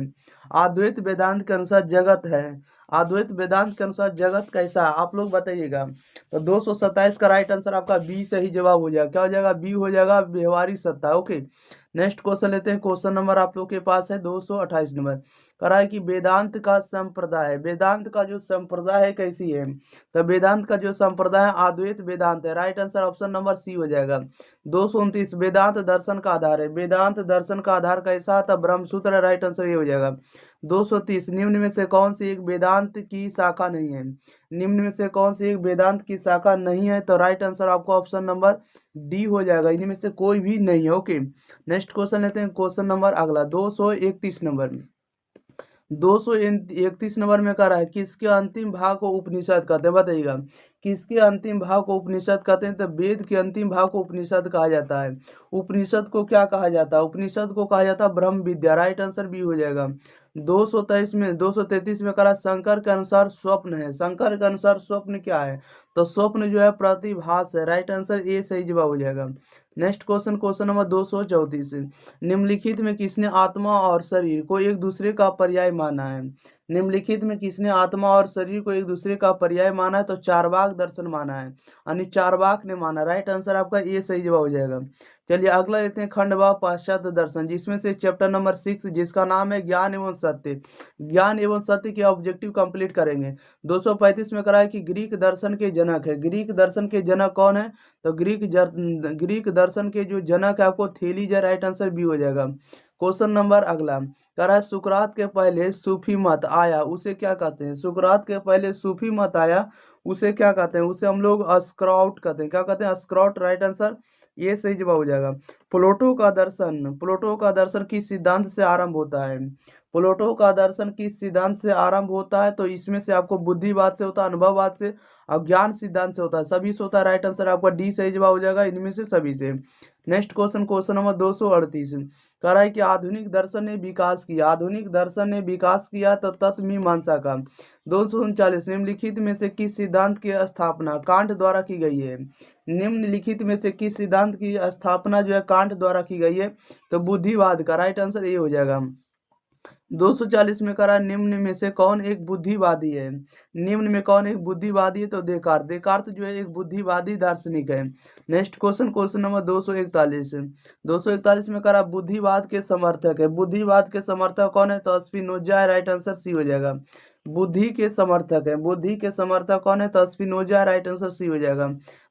अद्वैत वेदांत के अनुसार जगत है, अद्वैत वेदांत के अनुसार जगत कैसा है आप लोग बताइएगा। तो 227 का राइट आंसर आपका बी सही जवाब हो जाएगा। क्या हो जाएगा? बी हो जाएगा, व्यवहारिक सत्ता। ओके, नेक्स्ट क्वेश्चन लेते हैं, क्वेश्चन नंबर आप लोग के पास है 228 नंबर। कह रहा है कि वेदांत का संप्रदाय है, वेदांत का जो संप्रदाय है कैसी है? तो वेदांत का जो संप्रदाय है अद्वैत वेदांत है, right answer option number C हो जाएगा। 229 वेदांत दर्शन का आधार है, वेदांत दर्शन का आधार कैसा? तो ब्रह्मसूत्र, राइट आंसर ये हो जाएगा। 230 निम्न में से कौन सी एक वेदांत की शाखा नहीं है? निम्न में से कौन सी एक वेदांत की शाखा नहीं है? तो राइट आंसर आपको ऑप्शन नंबर डी हो जाएगा, इनमें में से कोई भी नहीं है। ओके, नेक्स्ट क्वेश्चन लेते हैं, क्वेश्चन नंबर अगला 231 नंबर। 231 नंबर में कह रहा है किसके अंतिम भाग को उपनिषद कहते हैं? बताइएगा, किसके अंतिम भाग को उपनिषद कहते हैं? तो वेद के अंतिम भाग को उपनिषद कहा जाता है। उपनिषद को क्या कहा जाता है? उपनिषद को कहा जाता है ब्रह्म विद्या, राइट आंसर बी हो जाएगा। 233 में कह रहा है शंकर के अनुसार स्वप्न है, शंकर के अनुसार स्वप्न क्या है? तो स्वप्न जो है प्रतिभास है, राइट आंसर ए सही जवाब हो जाएगा। नेक्स्ट क्वेश्चन, क्वेश्चन नंबर 234 निम्नलिखित में किसने आत्मा और शरीर को एक दूसरे का पर्याय माना है? निम्नलिखित में किसने आत्मा और शरीर को एक दूसरे का पर्याय माना है? तो चार्वाक दर्शन माना है, यानी चार्वाक ने माना, राइट आंसर आपका ये सही जवाब हो जाएगा। चलिए अगला लेते हैं खंड व पाश्चात्य दर्शन, जिसमें से चैप्टर नंबर 6 जिसका नाम है ज्ञान एवं सत्य, ज्ञान एवं सत्य के ऑब्जेक्टिव कंप्लीट करेंगे। 235 में करा है कि ग्रीक दर्शन के जनक है, ग्रीक दर्शन के जनक कौन है? तो ग्रीक दर्शन के जो जनक है आपको थेलीज है, राइट आंसर बी हो जाएगा। क्वेश्चन नंबर अगला कह रहा है सुकरात के पहले सूफी मत आया उसे क्या कहते हैं? सुकरात के पहले सूफी मत आया उसे क्या कहते हैं? उसे हम लोग अस्क्राउट कहते हैं। क्या कहते हैं? अस्क्राउट, राइट आंसर ये सही जवाब हो जाएगा। प्लेटो का दर्शन, प्लेटो का दर्शन किस सिद्धांत से आरंभ होता है? प्लेटो का दर्शन किस सिद्धांत से आरंभ होता है? तो इसमें से आपको बुद्धिवाद से होता है, अनुभववाद से और ज्ञान सिद्धांत से होता है, सभी से होता है, राइट आंसर आपका डी सही जवाब हो जाएगा, इनमें से सभी से। नेक्स्ट क्वेश्चन, क्वेश्चन नंबर 238 कह रहा है कि आधुनिक दर्शन ने विकास किया, आधुनिक दर्शन ने विकास किया तो तत्वमीमांसा का। 239 निम्नलिखित में से किस सिद्धांत की स्थापना कांट द्वारा की गई है? निम्नलिखित में से किस सिद्धांत की स्थापना जो है कांट द्वारा की गई है? तो बुद्धिवाद का, राइट आंसर ये हो जाएगा। 240 में करा निम्न में से कौन एक बुद्धिवादी है? निम्न में कौन एक बुद्धिवादी है? तो देकार्त, देकार्त जो है एक बुद्धिवादी दार्शनिक है। नेक्स्ट क्वेश्चन, क्वेश्चन नंबर 241 241 में करा बुद्धिवाद के समर्थक है, बुद्धिवाद के समर्थक कौन है? तो स्पिनोजा है, राइट आंसर सी हो जाएगा। बुद्धि के समर्थक है, बुद्धि के समर्थक कौन है? तो स्पिनोजा है, राइट आंसर सी हो जाएगा।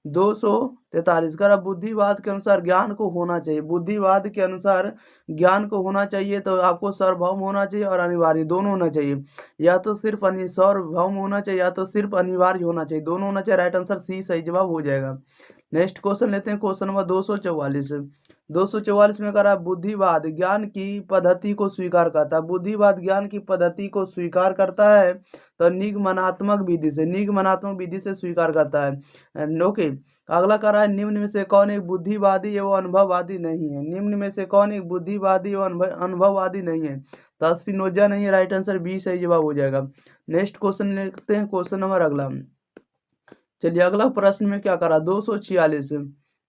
243 करा बुद्धिवाद के अनुसार ज्ञान को होना चाहिए, बुद्धिवाद के अनुसार ज्ञान को होना चाहिए तो आपको सार्वभौम होना चाहिए और अनिवार्य, दोनों होना चाहिए, या तो सिर्फ सार्वभौम होना चाहिए या तो सिर्फ अनिवार्य होना चाहिए, दोनों होना चाहिए, राइट आंसर सी सही जवाब हो जाएगा। नेक्स्ट क्वेश्चन लेते हैं, क्वेश्चन नंबर 244 में करा बुद्धिवाद ज्ञान की पद्धति को स्वीकार करता है, बुद्धिवाद ज्ञान की पद्धति को स्वीकार करता है तो निगमनात्मक विधि से, निगमनात्मक विधि से स्वीकार करता है। ओके, अगला कह रहा है निम्न में से कौन एक बुद्धिवादी एवं अनुभववादी नहीं है? निम्न में से कौन एक बुद्धिवादी एवं अनुभववादी नहीं है? तो स्पिनोजा नहीं है, राइट आंसर बी सही जवाब हो जाएगा। नेक्स्ट क्वेश्चन लेते हैं, क्वेश्चन नंबर अगला। चलिए अगला प्रश्न में क्या करा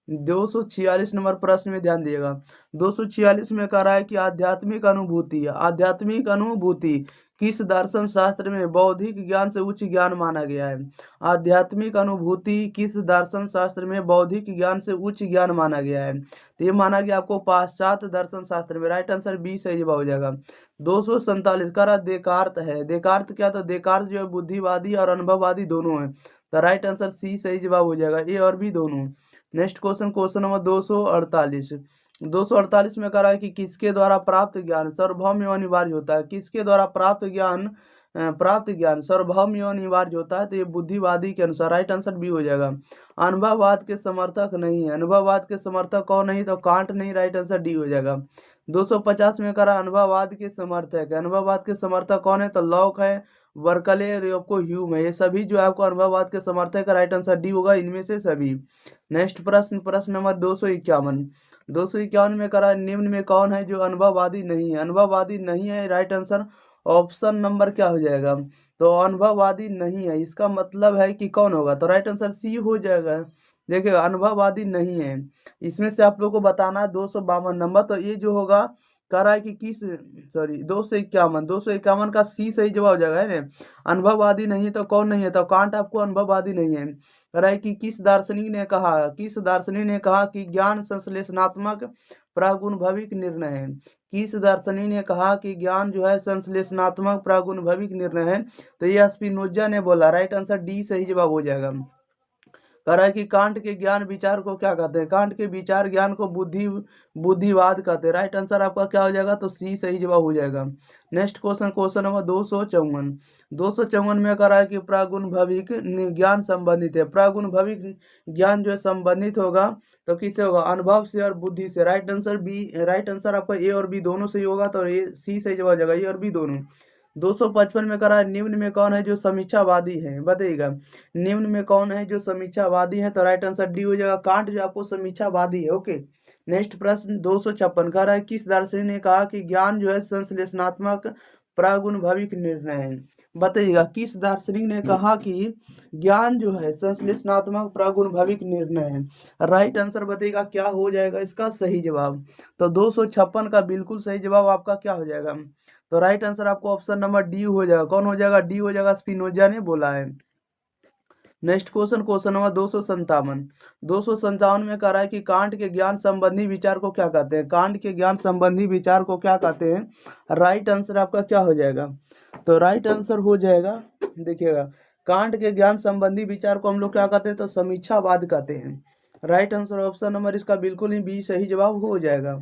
246 नंबर प्रश्न में ध्यान दिएगा। 246 में कह रहा है कि आध्यात्मिक अनुभूति, आध्यात्मिक अनुभूति किस दर्शन शास्त्र में बौद्धिक ज्ञान से उच्च ज्ञान माना गया है? आध्यात्मिक अनुभूति किस दर्शन शास्त्र में बौद्धिक ज्ञान से उच्च ज्ञान माना गया है? तो ये माना गया आपको पाश्चात्य दर्शन शास्त्र में, राइट आंसर बी सही जवाब हो जाएगा। 247 का रहा देकार्त है, देकार्त क्या? तो देकार्त जो है बुद्धिवादी और अनुभववादी दोनों है, तो राइट आंसर सी सही जवाब हो जाएगा, ए और बी दोनों। नेक्स्ट क्वेश्चन, क्वेश्चन नंबर 248 248 में कह रहा है कि किसके द्वारा प्राप्त ज्ञान सार्वभौम एवं अनिवार्य होता है। किसके द्वारा प्राप्त ज्ञान सार्वभौम एवं अनिवार्य होता है, तो ये बुद्धिवादी के अनुसार राइट आंसर बी हो जाएगा। अनुभववाद के समर्थक नहीं है, अनुभववाद के समर्थक कौन नहीं, तो कांट नहीं, राइट आंसर डी हो जाएगा। 250 में कह रहा अनुभववाद के समर्थक है, अनुभववाद के समर्थक कौन है, तो लॉक है, बर्कले, आपको ह्यूम है, ये सभी जो है आपको अनुभववाद के समर्थक का राइट आंसर डी होगा, इनमें से सभी। नेक्स्ट प्रश्न नंबर 251। 251 में करा निम्न में कौन है जो अनुभववादी नहीं है, अनुभववादी नहीं है, राइट आंसर ऑप्शन नंबर क्या हो जाएगा, तो अनुभववादी नहीं है, इसका मतलब है कि कौन होगा, तो राइट आंसर सी हो जाएगा। देखिए अनुभववादी नहीं है, इसमें से आप लोग को बताना है 252 नंबर, तो ये जो होगा कह रहा है कि किस, सॉरी 251 का सी सही जवाब हो जाएगा, है ना। अनुभववादी नहीं तो कौन नहीं है, तो कांट आपको अनुभववादी नहीं है। कह रहा है कि किस दार्शनिक ने कहा कि ज्ञान संश्लेषणात्मक प्रागुणभविक निर्णय है। किस दार्शनिक ने कहा कि ज्ञान जो है संश्लेषणात्मक प्रागुणभविक निर्णय है, तो ये स्पिनोजा ने बोला, राइट आंसर डी सही जवाब हो जाएगा। कह रहा है कि कांट के ज्ञान विचार को क्या कहते हैं, कांट के विचार ज्ञान को बुद्धिवाद कहते हैं, राइट आंसर आपका क्या हो जाएगा, तो सी सही जवाब हो जाएगा। नेक्स्ट क्वेश्चन नंबर 254 में कह रहा है कि प्रागुणभविक ज्ञान संबंधित है, प्रागुणभविक ज्ञान जो है संबंधित होगा तो किससे होगा, अनुभव से और बुद्धि से, right answer B, right answer आपका ए और बी दोनों सही होगा, तो ये सी सही जवाब हो जाएगा, ए और बी दोनों। 255 में कह रहा है निम्न में कौन है जो समीक्षावादी है, बताइएगा निम्न में कौन है जो समीक्षावादी है, तो राइट आंसर डी हो जाएगा, कांट जो आपको समीक्षावादी है। ओके, नेक्स्ट प्रश्न 256 कह रहा है किस दार्शनिक ने कहा कि ज्ञान जो है संश्लेषणात्मक प्रागुणभविक निर्णय है, बताइएगा किस दार्शनिक ने कहा कि ज्ञान जो है संश्लेषणात्मक प्रागुणभविक निर्णय है, राइट आंसर बताइएगा क्या हो जाएगा इसका सही जवाब, तो 256 का बिल्कुल सही जवाब आपका क्या हो जाएगा, तो राइट आंसर आपको ऑप्शन नंबर डी हो जाएगा, कौन हो जाएगा, डी हो जाएगा, स्पिनोजा ने बोला है। नेक्स्ट क्वेश्चन नंबर 257 में कह रहा है कि कांट के ज्ञान संबंधी विचार को क्या कहते हैं, कांट के ज्ञान संबंधी विचार को क्या कहते हैं, राइट आंसर आपका क्या हो जाएगा, तो राइट आंसर हो जाएगा, देखिएगा कांट के ज्ञान संबंधी विचार को हम लोग क्या कहते हैं, तो समीक्षावाद कहते हैं, राइट आंसर ऑप्शन नंबर इसका बिल्कुल ही बी सही जवाब हो जाएगा।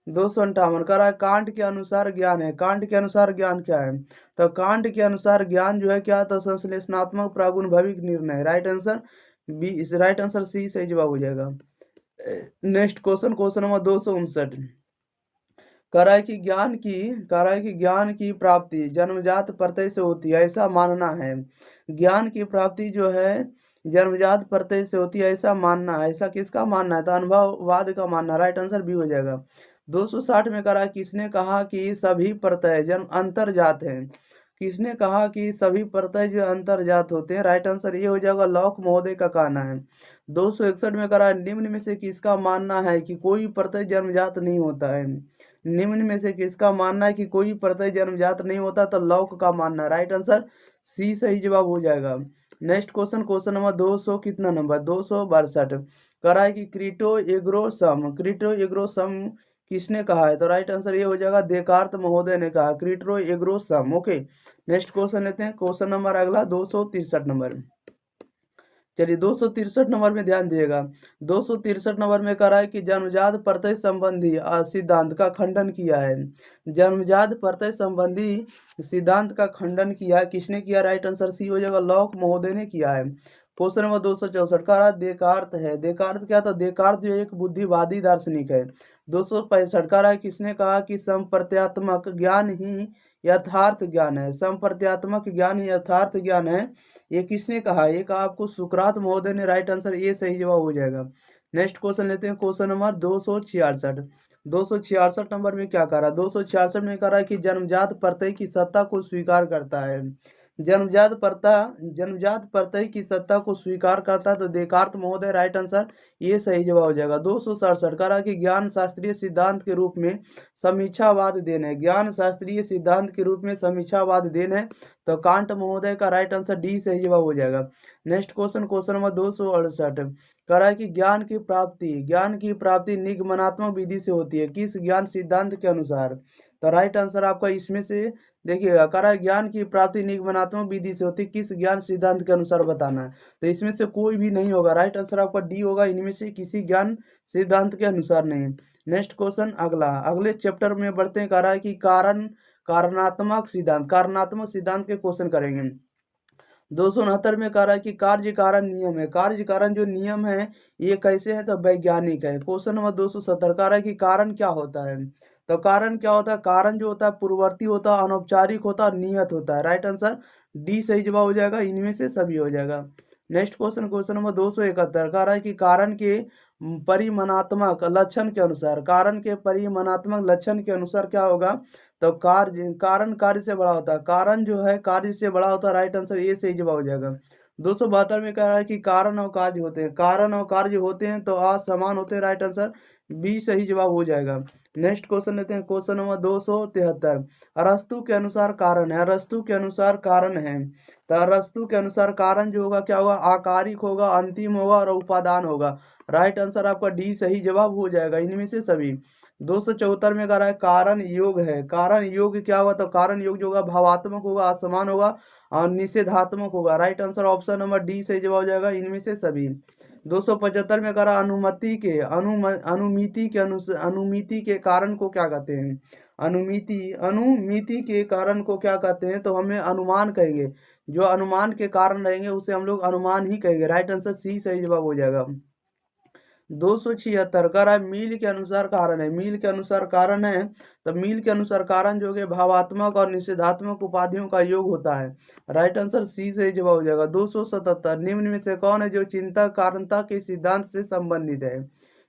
258 कह रहा है कांट के अनुसार ज्ञान है, कांट के अनुसार ज्ञान क्या है, तो कांट के अनुसार ज्ञान जो है क्या, तो संश्लेषणात्मक प्रागुणभविक निर्णय, right answer B, right answer C सही जवाब हो जाएगा। नेक्स्ट क्वेश्चन नंबर 259 कह रहा है कि ज्ञान की प्राप्ति जन्मजात प्रत्यय से होती है, ऐसा मानना है, ज्ञान की प्राप्ति जो है जन्मजात प्रत्यय से होती है ऐसा मानना है, ऐसा किसका मानना है, तो अनुभववाद का मानना, राइट आंसर बी हो जाएगा। 260 में कह रहा है किसने कहा कि सभी प्रत्यय जन्म अंतरजात हैं, किसने कहा कि सभी प्रत्यय जो अंतरजात होते हैं, राइट आंसर ये हो जाएगा, लॉक महोदय का कहना है। 261 में कह रहा है निम्न में से किसका मानना है कि कोई प्रत्यय जन्मजात नहीं होता है, निम्न में से किसका मानना है कि कोई प्रत्यय जन्मजात नहीं होता, तो लॉक का मानना, राइट आंसर सी सही जवाब हो जाएगा। नेक्स्ट क्वेश्चन नंबर 200 कितना नंबर 262 कह रहा है कि क्रीटो एग्रो सम किसने कहा है, तो राइट आंसर ये हो जाएगा, देकार्त महोदय ने कहा, क्रीटो एग्रो सम। ओके, नेक्स्ट क्वेश्चन लेते हैं, क्वेश्चन नंबर अगला 263 नंबर, चलिए 263 नंबर में ध्यान दिएगा। 263 नंबर में कह रहा है कि जन्मजात प्रत्यय संबंधी सिद्धांत का खंडन किया है, जन्मजात प्रत्यय संबंधी सिद्धांत का खंडन किया है, किसने किया, राइट आंसर सी हो जाएगा, लॉक महोदय ने किया है। क्वेश्चन नंबर 264 का रहा देकार्त है, देकार्त क्या, तो देकार्त जो एक बुद्धिवादी दार्शनिक है। 265 का रहा है किसने कहा कि संप्रत्यात्मक ज्ञान ही यथार्थ ज्ञान है, संप्रत्यात्मक ज्ञान ही यथार्थ ज्ञान है, ये किसने कहा, ये कहा आपको सुकरात महोदय ने, राइट आंसर ये सही जवाब हो जाएगा। नेक्स्ट क्वेश्चन लेते हैं, क्वेश्चन नंबर 266 266 नंबर में क्या कह रहा है, 266 में कह रहा है कि जन्मजात प्रत्यय की सत्ता को स्वीकार करता है, जन्मजात प्रत्यय की सत्ता को स्वीकार करता है, तो देकार्त महोदय, राइट आंसर ये सही जवाब हो जाएगा। 267 कह रहा है कि ज्ञान शास्त्रीय सिद्धांत के रूप में समीक्षावाद देन है, ज्ञान शास्त्रीय सिद्धांत के रूप में समीक्षावाद देन है, तो कांट महोदय का राइट आंसर डी सही जवाब हो जाएगा। नेक्स्ट क्वेश्चन नंबर 268 कह रहा है कि ज्ञान की प्राप्ति निगमनात्मक विधि से होती है, किस ज्ञान सिद्धांत के अनुसार, तो राइट आंसर आपका इसमें से देखिएगा कह रहा है ज्ञान की प्राप्ति निगमनात्मक विधि से होती है, किस ज्ञान सिद्धांत के अनुसार बताना है। तो इसमें से कोई भी नहीं होगा, राइट आंसर आपका डी होगा, इनमें से किसी ज्ञान सिद्धांत के अनुसार नहीं। नेक्स्ट क्वेश्चन अगला, अगले चैप्टर में बढ़ते हैं। कह रहा है कि कारणात्मक सिद्धांत के क्वेश्चन करेंगे। 269 में कह रहा है कि कार्य कारण नियम है, कार्य कारण जो नियम है ये कैसे है, तो वैज्ञानिक है। क्वेश्चन नंबर 270 कह रहा है कि कारण क्या होता है। तो कारण क्या होता है, कारण जो होता है पूर्ववर्ती होता है, अनौपचारिक होता है, नियत होता है। राइट आंसर डी सही जवाब हो जाएगा, इनमें से सभी हो जाएगा। नेक्स्ट क्वेश्चन, क्वेश्चन नंबर 271 कह रहा है कि कारण के परिमाणात्मक लक्षण के अनुसार, कारण के परिमाणात्मक लक्षण के अनुसार क्या होगा, तो कारण कार्य से बड़ा होता है, कारण जो है कार्य से बड़ा होता है। राइट आंसर ये सही जवाब हो जाएगा। 272 में कह रहा है कि कारण और कार्य होते हैं, कारण और कार्य होते हैं तो असमान होते हैं। राइट आंसर बी सही जवाब हो जाएगा। नेक्स्ट क्वेश्चन लेते हैं, क्वेश्चन नंबर 273, अरस्तु के अनुसार कारण है, अरस्तु के अनुसार कारण है। तो अरस्तु के अनुसार कारण जो होगा क्या होगा, आकारिक होगा, अंतिम होगा और उपादान होगा। राइट आंसर आपका डी सही जवाब हो जाएगा, इनमें से सभी। 274 में कह रहा है कारण योग है, कारण योग क्या होगा, तो कारण योग जो होगा भावात्मक होगा, असमान होगा और निषेधात्मक होगा। Right answer option number D सही जवाब हो जाएगा, इनमें से सभी। 275 में कह रहा अनुमिति के कारण को क्या कहते हैं। अनुमिति के कारण को क्या कहते हैं, तो हमें अनुमान कहेंगे, जो अनुमान के कारण रहेंगे उसे हम लोग अनुमान ही कहेंगे। राइट आंसर सी सही जवाब हो जाएगा। 276 कह रहा है मील के अनुसार कारण है, मील के अनुसार कारण है। तो मील के अनुसार कारण जो है भावात्मक और निषेधात्मक उपाधियों का योग होता है। राइट आंसर सी से जवाब हो जाएगा। 277 निम्न में से कौन है जो चिंता कारणता के सिद्धांत से संबंधित है।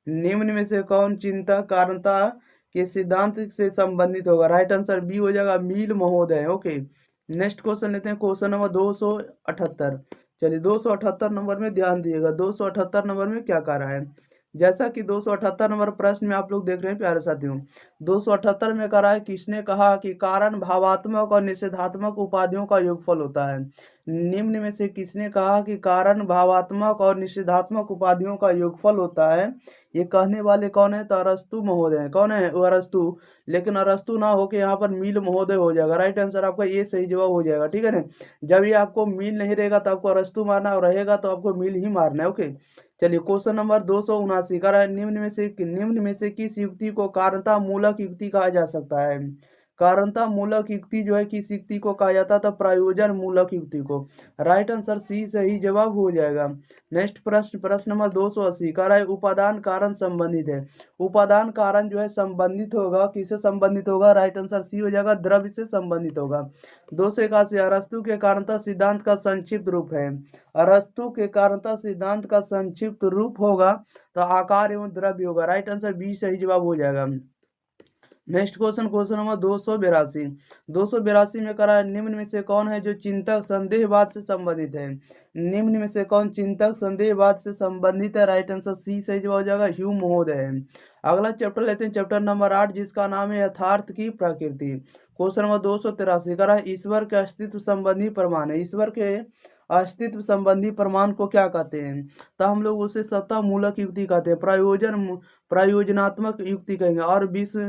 निम्न में से कौन चिंता कारणता के सिद्धांत से संबंधित होगा। राइट आंसर बी हो जाएगा, मील महोदय। ओके, नेक्स्ट क्वेश्चन लेते हैं, क्वेश्चन नंबर 278। चलिए 278 नंबर में ध्यान दिएगा, 278 नंबर में क्या कह रहा है। जैसा कि 278 नंबर प्रश्न में आप लोग देख रहे हैं प्यारे साथियों, 278 में कह रहा है किसने कहा कि कारण भावात्मक और निषेधात्मक उपाधियों का योगफल होता है। निम्न में से किसने कहा कि कारण भावात्मक और निषेधात्मक उपाधियों का योगफल होता है। ये कहने वाले कौन है, तो अरस्तु महोदय है। कौन है, वो अरस्तु। लेकिन अरस्तु ना होके यहाँ पर मील महोदय हो जाएगा। राइट आंसर आपका ये सही जवाब हो जाएगा, ठीक है ना। जब ये आपको मील नहीं रहेगा तो आपको अरस्तु मारना, और रहेगा तो आपको मील ही मारना है। ओके, चलिए क्वेश्चन नंबर 279 कह रहा है निम्न में से किस युक्ति को कारणता मूलक युक्ति कहा जा सकता है। कारणता मूलक युक्ति जो है किस युक्ति को कहा जाता है, तो प्रयोजन मूलक युक्ति को। राइट आंसर सी सही जवाब हो जाएगा। नेक्स्ट प्रश्न, प्रश्न नंबर 280 कह रहा है उपादान कारण संबंधित है। उपादान कारण जो है संबंधित होगा, किससे संबंधित होगा। राइट आंसर सी हो जाएगा, द्रव्य से संबंधित होगा। 281 अरस्तु के कारणता सिद्धांत का संक्षिप्त रूप है। अरस्तु के कारणता सिद्धांत का संक्षिप्त रूप होगा तो आकार एवं द्रव्य होगा। राइट आंसर बी सही जवाब हो जाएगा। नेक्स्ट क्वेश्चन, क्वेश्चन नंबर 282 में करा है निम्न में से कौन है जो चिंतक संदेहवाद से संबंधित है। निम्न में से कौन चिंतक संदेहवाद से संबंधित है। राइट आंसर सी सही जवाब हो जाएगा, ह्यूम महोदय है। अगला चैप्टर लेते हैं, चैप्टर नंबर 8 जिसका नाम है यथार्थ की प्रकृति। क्वेश्चन नंबर 283 करा है ईश्वर के अस्तित्व संबंधी प्रमाण है। ईश्वर के अस्तित्व संबंधी प्रमाण को क्या कहते हैं, तो हम लोग उसे सत्ता मूलक युक्ति कहते हैं, प्रयोजनात्मक युक्ति कहेंगे, और विश्व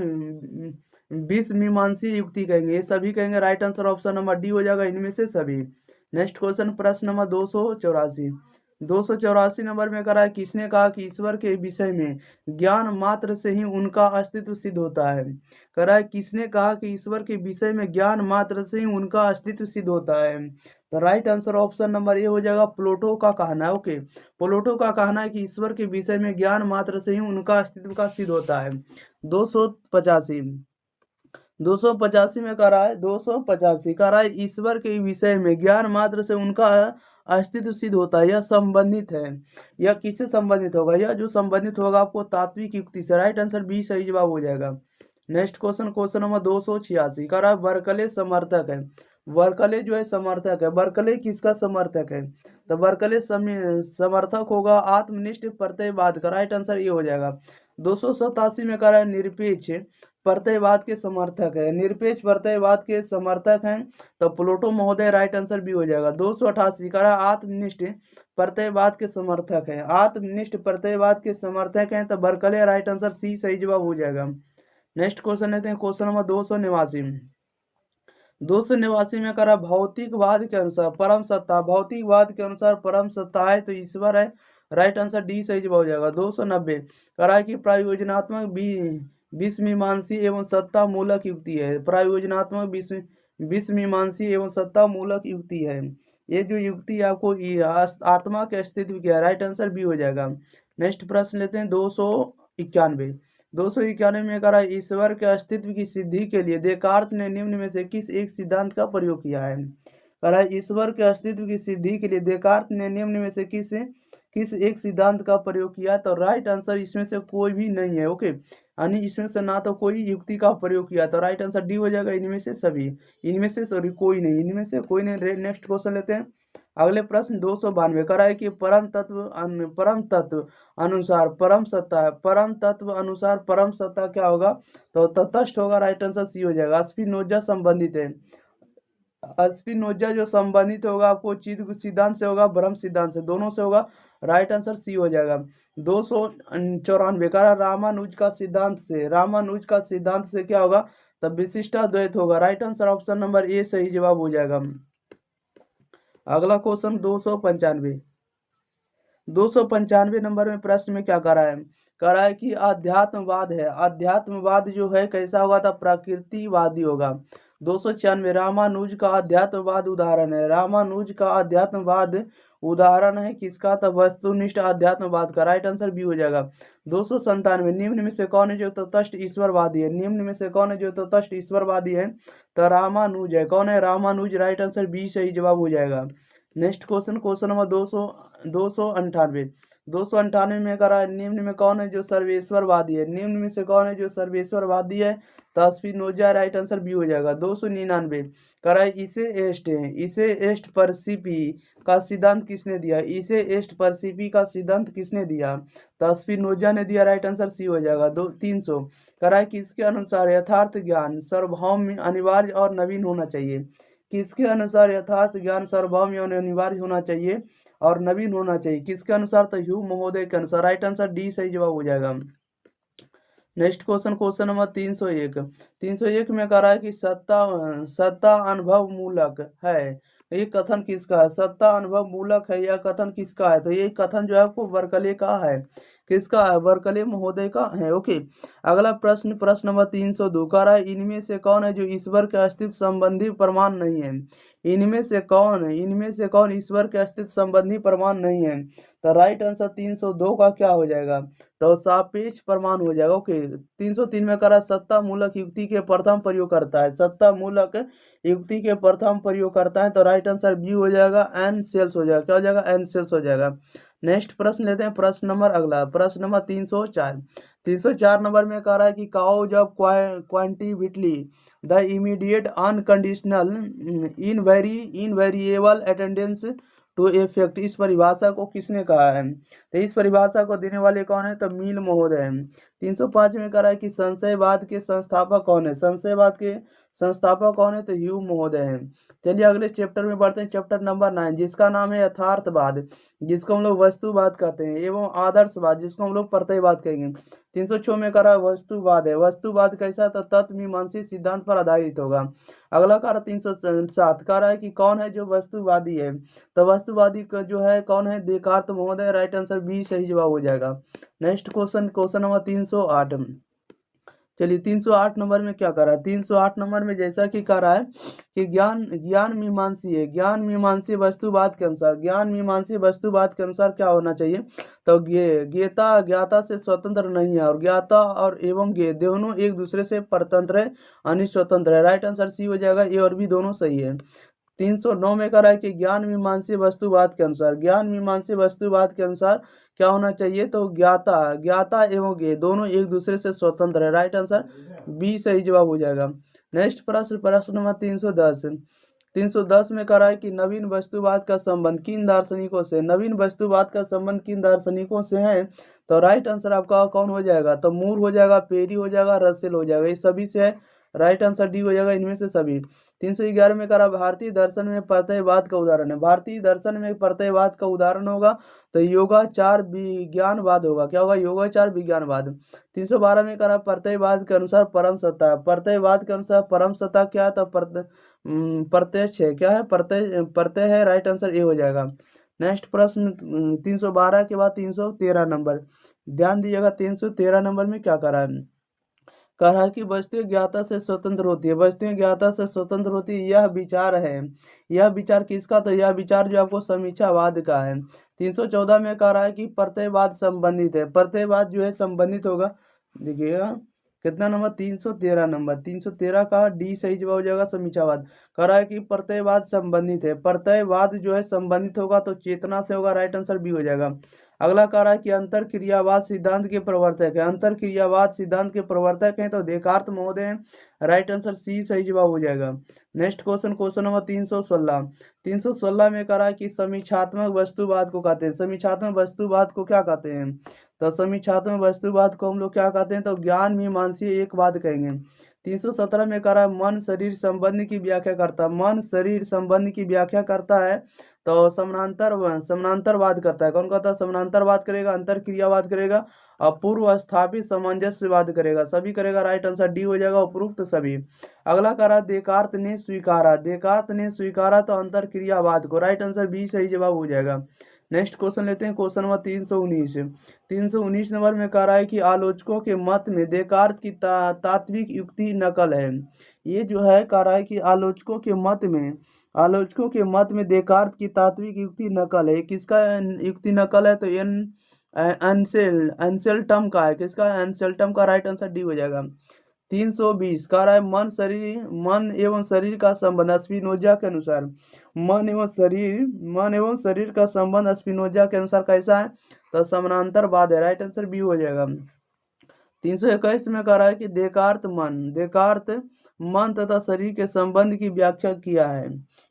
मीमांसी युक्ति कहेंगे, ये सभी कहेंगे। Right answer option number D हो जाएगा, इनमें से सभी। नेक्स्ट क्वेश्चन, प्रश्न नंबर 284 नंबर में करा है किसने कहा कि ईश्वर के विषय में ज्ञान मात्र से ही उनका अस्तित्व सिद्ध होता है। करा है किसने कहा कि ईश्वर के विषय में ज्ञान मात्र से ही उनका अस्तित्व सिद्ध होता है। तो राइट आंसर ऑप्शन नंबर ए हो जाएगा, प्लेटो का कहना है। ओके, प्लेटो का कहना है कि ईश्वर के विषय में ज्ञान मात्र से ही उनका अस्तित्व का सिद्ध होता है। 285 में कह रहा है 285 कह रहा है ईश्वर के विषय में ज्ञान मात्र से उनका अस्तित्व सिद्ध होता है, यह संबंधित है। यह किससे संबंधित होगा, यह जो संबंधित होगा आपको तात्विक युक्ति से। राइट आंसर बी सही जवाब हो जाएगा। नेक्स्ट क्वेश्चन, क्वेश्चन नंबर 286 कह रहा है बर्कले समर्थक है। बर्कले जो है समर्थक है। बर्कले किसका समर्थक है, तो बर्कले समर्थक होगा आत्मनिष्ठ प्रत्ययवाद का। राइट आंसर ये हो जाएगा। 287 में कह रहा है निरपेक्ष प्रत्ययवाद के समर्थक है। निरपेक्ष प्रत्ययवाद के समर्थक हैं तो प्लेटो महोदय। राइट आंसर भी हो जाएगा। 288 कह रहा है आत्मनिष्ठ प्रत्ययवाद के समर्थक है। आत्मनिष्ठ प्रत्ययवाद के समर्थक हैं तो बर्कले। राइट आंसर सी सही जवाब हो जाएगा। नेक्स्ट क्वेश्चन लेते हैं, क्वेश्चन नंबर 289 289 में करा भौतिकवाद के अनुसार परम सत्ता, भौतिकवाद के अनुसार परम सत्ता है तो ईश्वर है। राइट आंसर डी सही जवाब हो जाएगा। 290 करा कि प्रयोजनात्मक विषमीमांसी एवं सत्ता मूलक युक्ति है। प्रयोजनात्मक विषमीमांसी एवं सत्ता मूलक युक्ति है। ये जो युक्ति आपको आत्मा के अस्तित्व की है। राइट आंसर बी हो जाएगा। नेक्स्ट प्रश्न लेते हैं 291। 291 में करा ईश्वर के अस्तित्व की सिद्धि के लिए देकार्त ने निम्न में से किस एक सिद्धांत का प्रयोग किया है। करा ईश्वर के अस्तित्व की सिद्धि के लिए देकार्त ने निम्न में से किस एक सिद्धांत का प्रयोग किया। तो राइट आंसर इसमें से कोई भी नहीं है। ओके, यानी इसमें से ना तो कोई युक्ति का प्रयोग किया, तो राइट आंसर डी हो जाएगा। इनमें से सभी, इनमें से सॉरी कोई नहीं, इनमें से कोई नहीं। नेक्स्ट क्वेश्चन लेते हैं। अगले प्रश्न 292 करा है कि परम तत्व अनुसार परम सत्ता, परम तत्व अनुसार परम सत्ता क्या होगा। तो तटस्थ होगा। राइट आंसर सी हो जाएगा। स्पिनोजा संबंधित है। स्पिनोजा जो संबंधित होगा आपको चिद सिद्धांत से होगा, ब्रह्म सिद्धांत से, दोनों से होगा। राइट आंसर सी हो जाएगा। 294 का रामानुज का सिद्धांत से, रामानुज का सिद्धांत से क्या होगा। तब विशिष्टाद्वैत होगा। राइट आंसर ऑप्शन नंबर ए सही जवाब हो जाएगा। अगला क्वेश्चन 295। 295 नंबर में प्रश्न में क्या करा है। करा है कि अध्यात्मवाद है। अध्यात्मवाद जो है कैसा होगा। तो प्रकृतिवादी होगा। 296 रामानुज का अध्यात्मवाद उदाहरण है। रामानुज का अध्यात्मवाद उदाहरण है किसका। तो वस्तुनिष्ठ अध्यात्मवाद का। राइट आंसर बी हो जाएगा। 297 निम्न में से कौन है जो तटस्थ ईश्वरवादी है। निम्न में से कौन है जो तटस्थ ईश्वरवादी है। तो रामानुज है। कौन है। रामानुज। राइट आंसर बी सही जवाब हो जाएगा। Next question, question number 298। 298 में करा निम्न में कौन है जो सर्वेश्वरवादी है। निम्न में से कौन है जो सर्वेश्वरवादी है। तो स्पिनोजा। राइट आंसर बी हो जाएगा। 299 करा इसे एस्ट है। इसे एस्ट परसिपी का सिद्धांत किसने दिया। इसे एस्ट परसिपी का सिद्धांत किसने दिया। तो स्पिनोजा ने दिया। राइट आंसर सी हो जाएगा। 300 करा किसके अनुसार यथार्थ ज्ञान सार्वभौम अनिवार्य और नवीन होना चाहिए। किसके अनुसार यथार्थ ज्ञान सार्वभौम एवं अनिवार्य होना चाहिए और नवीन होना चाहिए। किसके अनुसार। तो ह्यूम महोदय के अनुसार। राइट आंसर डी सही जवाब हो जाएगा। Next question, question number 301। 301 में कह रहा है कि सत्ता अनुभव मूलक है। ये कथन किसका है। सत्ता अनुभव मूलक है, यह कथन किसका है। तो ये कथन जो है आपको बर्कले का है। किसका है। बर्कले महोदय का है। ओके, अगला प्रश्न, प्रश्न नंबर 302 कह रहा है इनमें से कौन है जो ईश्वर के अस्तित्व संबंधी प्रमाण नहीं है। इनमें से कौन है, इनमें से कौन ईश्वर के अस्तित्व संबंधी प्रमाण नहीं है। तो राइट आंसर 302 का क्या हो जाएगा। तो सापेक्ष प्रमाण हो जाएगा। ओके, 303 में करा सत्ता मूलक युक्ति के प्रथम प्रयोग करता है। सत्ता मूलक युक्ति के प्रथम प्रयोग करता है। तो राइट आंसर बी हो जाएगा। एन सेल्स हो जाएगा। क्या हो जाएगा। एन सेल्स हो जाएगा। नेक्स्ट प्रश्न लेते हैं। प्रश्न नंबर अगला, प्रश्न नंबर 304। 304 नंबर में कह रहा है कि cause of quantitatively the immediate unconditional invariable attendance to effect. इस परिभाषा को किसने कहा है। तो इस परिभाषा को देने वाले कौन है। तो मिल महोदय है। 305 में कह रहा है कि संशयवाद के संस्थापक कौन है। संशयवाद के संस्थापक कौन है। तो ह्यूम महोदय है। चलिए अगले चैप्टर में बढ़ते हैं। चैप्टर नंबर 9 जिसका नाम है यथार्थवाद, जिसको हम लोग वस्तुवाद कहते हैं, एवं आदर्शवाद जिसको हम लोग प्रत्ययवाद कहेंगे। 306 में करा वस्तुवाद है। वस्तुवाद कैसा। तो तत्वमीमांसी सिद्धांत पर आधारित होगा। अगला करा 307 कह रहा है कि कौन है जो वस्तुवादी है। तो वस्तुवादी का जो है कौन है। देकार्त महोदय। राइट आंसर बी सही जवाब हो जाएगा। Next question, question number 308। चलिए 308 नंबर में क्या कर रहा है। 308 नंबर में जैसा कि कह रहा है कि ज्ञान मीमांसी है। ज्ञान मीमांसी वस्तुवाद के अनुसार, ज्ञान मीमांसी वस्तुवाद के अनुसार क्या होना चाहिए। तो ज्ञेता ज्ञाता से स्वतंत्र नहीं है और ज्ञाता और एवं ज्ञेय दोनों एक दूसरे से परतंत्र है, यानी स्वतंत्र है। राइट आंसर सी हो जाएगा। ए और बी दोनों सही है। 309 में कह रहा है कि ज्ञान मीमांसी वस्तुवाद के अनुसार, ज्ञान मीमांसी वस्तुवाद के अनुसार क्या होना चाहिए। तो ज्ञाता एवं ज्ञेय दोनों एक दूसरे से स्वतंत्र है। राइट आंसर बी सही जवाब हो जाएगा। नेक्स्ट प्रश्न, प्रश्न नंबर 310। 310 में कह रहा है कि नवीन वस्तुवाद का संबंध किन दार्शनिकों से। नवीन वस्तुवाद का संबंध किन दार्शनिकों से है। तो राइट आंसर आपका कौन हो जाएगा। तो मूर हो जाएगा, पेरी हो जाएगा, रसेल हो जाएगा। ये सभी से है। राइट आंसर डी हो जाएगा इनमें से सभी। 311 में करा भारतीय दर्शन में प्रत्ययवाद का उदाहरण है। भारतीय दर्शन में प्रत्ययवाद का उदाहरण होगा तो योगाचार विज्ञानवाद होगा। क्या होगा। योगाचार विज्ञानवाद। 312 में करा प्रत्ययवाद के अनुसार परम सत्ता। प्रत्ययवाद के अनुसार परम सत्ता क्या है। तो प्रत्यक्ष है, क्या है, प्रत्यय प्रत्यय है, राइट आंसर ए हो जाएगा। नेक्स्ट प्रश्न 312 के बाद 313 नंबर, ध्यान दीजिएगा। 313 नंबर में क्या करा है, कह रहा है कि वस्तुएं ज्ञाता से स्वतंत्र होती है, वस्तुएं ज्ञाता से स्वतंत्र होती है, यह विचार है। यह विचार किसका, तो यह विचार जो आपको समीक्षावाद का है। 314 में कह रहा है कि प्रत्ययवाद संबंधित है, प्रत्ययवाद जो है संबंधित होगा। देखिएगा कितना नंबर, 313 नंबर, 313 का डी सही जवाब हो जाएगा, समीक्षावाद। कह रहा है कि प्रत्ययवाद संबंधित है, प्रत्ययवाद जो है संबंधित होगा तो चेतना से होगा, राइट आंसर बी हो जाएगा। अगला कह रहा है कि अंतर क्रियावाद सिद्धांत के प्रवर्तक है, अंतर क्रियावाद सिद्धांत के प्रवर्तक हैं तो देकार्त महोदय हैं, राइट आंसर सी सही जवाब हो जाएगा। नेक्स्ट क्वेश्चन, क्वेश्चन नंबर 316, 316 में कह रहा है कि समीक्षात्मक वस्तुवाद को कहते हैं, समीक्षात्मक वस्तुवाद को क्या कहते हैं, तो समीक्षात्मक वस्तुवाद को हम लोग क्या कहते हैं, तो ज्ञान मीमांसीय एकवाद कहेंगे। 317 में कह रहा है मन शरीर संबंध की व्याख्या करता है, मन शरीर संबंध की व्याख्या करता है तो समानांतरवाद करता है। कौन कहता है, समानांतरवाद करेगा, अंतर क्रियावाद करेगा और पूर्व स्थापित सामंजस्यवाद करेगा, सभी करेगा, राइट आंसर डी हो जाएगा, उपरोक्त सभी। अगला करा देकार्त ने स्वीकारा, देकार्त ने स्वीकारा तो अंतर क्रियावाद को, राइट आंसर बी सही जवाब हो जाएगा। नेक्स्ट क्वेश्चन लेते हैं, क्वेश्चन नंबर 319, 319 नंबर में कह रहा है कि आलोचकों के मत में देकार्त की तात्विक युक्ति नकल है। ये जो है कह रहा है कि आलोचकों के मत में, आलोचकों के मत में देकार्त की तात्विक युक्ति नकल है, किसका युक्ति नकल है, तो एंसेल्टम का है, किसका, एंसेल्टम का, राइट आंसर डी हो जाएगा। 320 कह रहा है मन एवं शरीर का संबंध स्पिनोजा के अनुसार, मन एवं शरीर का संबंध स्पिनोजा के अनुसार कैसा है, तो समानांतरवाद है, राइट आंसर बी हो जाएगा। 321 में कह रहा है कि देकार्त मन तथा शरीर के संबंध की व्याख्या किया है,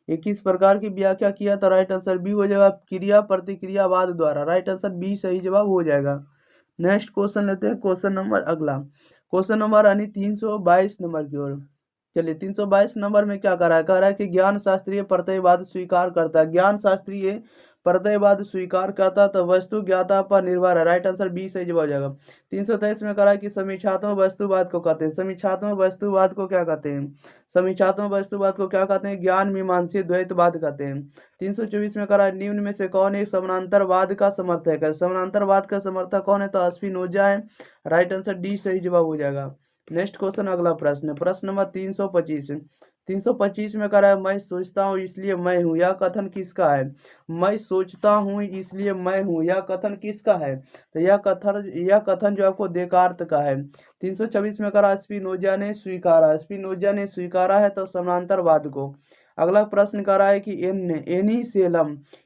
ये किस प्रकार की व्याख्या किया, तो राइट आंसर बी हो जाएगा, क्रिया प्रतिक्रियावाद द्वारा, राइट आंसर बी सही जवाब हो जाएगा। नेक्स्ट क्वेश्चन लेते हैं, क्वेश्चन नंबर अगला, क्वेश्चन नंबर यानी 322 नंबर की ओर। चलिए 322 नंबर में क्या कह रहा है कि ज्ञान शास्त्रीय प्रत्ययवाद स्वीकार करता है, ज्ञान शास्त्रीय प्रत्ययवाद स्वीकार करता तो वस्तु ज्ञाता पर निर्भर है, राइट आंसर बी सही जवाब हो जाएगा। 323 में कह रहा है कि समीक्षात्मक वस्तुवाद को कहते हैं, समीक्षात्मक वस्तुवाद को क्या कहते हैं, समीक्षात्मक वस्तुवाद को क्या कहते हैं, ज्ञान मीमांसीय द्वैतवाद कहते हैं। 324 में कह रहा है निम्न में से कौन एक समानांतरवाद का समर्थक है, समानांतरवाद का समर्थक कौन है, तो स्पिनोजा है, राइट आंसर डी सही जवाब हो जाएगा। नेक्स्ट क्वेश्चन अगला प्रश्न, प्रश्न नंबर 325, 325 में कह रहा है मैं सोचता हूँ इसलिए मैं हूँ, यह कथन किसका है, मैं सोचता हूँ इसलिए मैं हूँ, यह कथन किसका है, तो यह कथन जो आपको देकार्त का है। 326 में कह रहा है स्पिनोजा ने स्वीकारा, स्पिनोजा ने स्वीकारा है तो समानांतरवाद को। अगला प्रश्न कर रहा है कि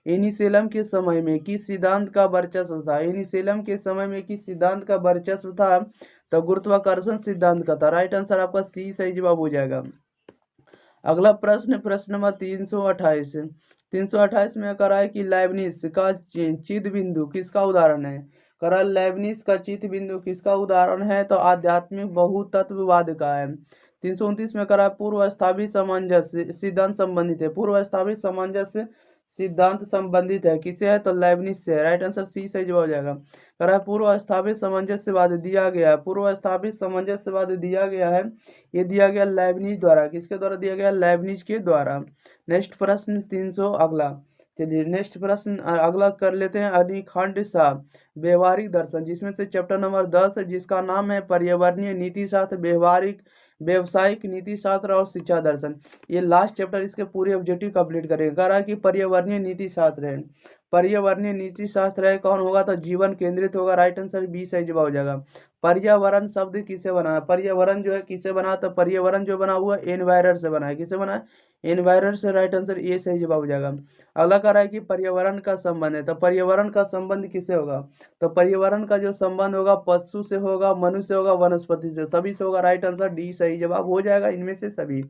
एनीसेलम के समय में किस सिद्धांत का वर्चस्व था, एनीसेलम के समय में किस सिद्धांत का वर्चस्व था, तो गुरुत्वाकर्षण सिद्धांत का था, राइट आंसर आपका सी सही जवाब हो जाएगा। अगला प्रश्न, प्रश्न नंबर 328, 328 में कह रहा है कि लेibniz का चिद बिंदु किसका उदाहरण है, कह रहा है लेibniz का चित बिंदु किसका उदाहरण है, तो आध्यात्मिक बहुतत्ववाद का है। 329 में कह रहा है पूर्व स्थापित सामंजस्य सिद्धांत संबंधित है, पूर्व स्थापित सामंजस्य सिद्धांत संबंधित है किसे है, तो लेibniz से, राइट आंसर सी सही जवाब हो जाएगा। कह रहा है पूर्व स्थापित सामंजस्यवाद दिया गया है, पूर्व स्थापित सामंजस्यवाद दिया गया है, ये दिया गया लेibniz द्वारा, किसके द्वारा दिया गया, लेibniz के द्वारा। नेक्स्ट प्रश्न 300 अगला, चलिए नेक्स्ट प्रश्न अगला कर लेते हैं, अधिखंड सा व्यवहारिक दर्शन, जिसमें से चैप्टर नंबर 10 जिसका नाम है पर्यावरणीय नीति शास्त्र, व्यवसायिक नीति शास्त्र और शिक्षा दर्शन, ये लास्ट चैप्टर, इसके पूरे ऑब्जेक्टिव कंप्लीट करेंगे। कह रहा है कि पर्यावरणीय नीति शास्त्र है, पर्यावरणीय नीति शास्त्र है कौन होगा, तो जीवन केंद्रित होगा, राइट आंसर बी सही जवाब हो जाएगा। पर्यावरण शब्द किसे बना है, पर्यावरण जो है किसे बना, तो पर्यावरण जो बना हुआ एनवायरर से बना है, किसे बना है, एनवायरर से, राइट आंसर ए सही जवाब हो जाएगा। अगला कह रहा है कि पर्यावरण का संबंध है, तो पर्यावरण का संबंध किससे होगा, तो पर्यावरण का जो संबंध होगा पशु से होगा, मनुष्य से होगा, वनस्पति से, सभी से होगा, राइट आंसर डी सही जवाब हो जाएगा इनमें से सभी।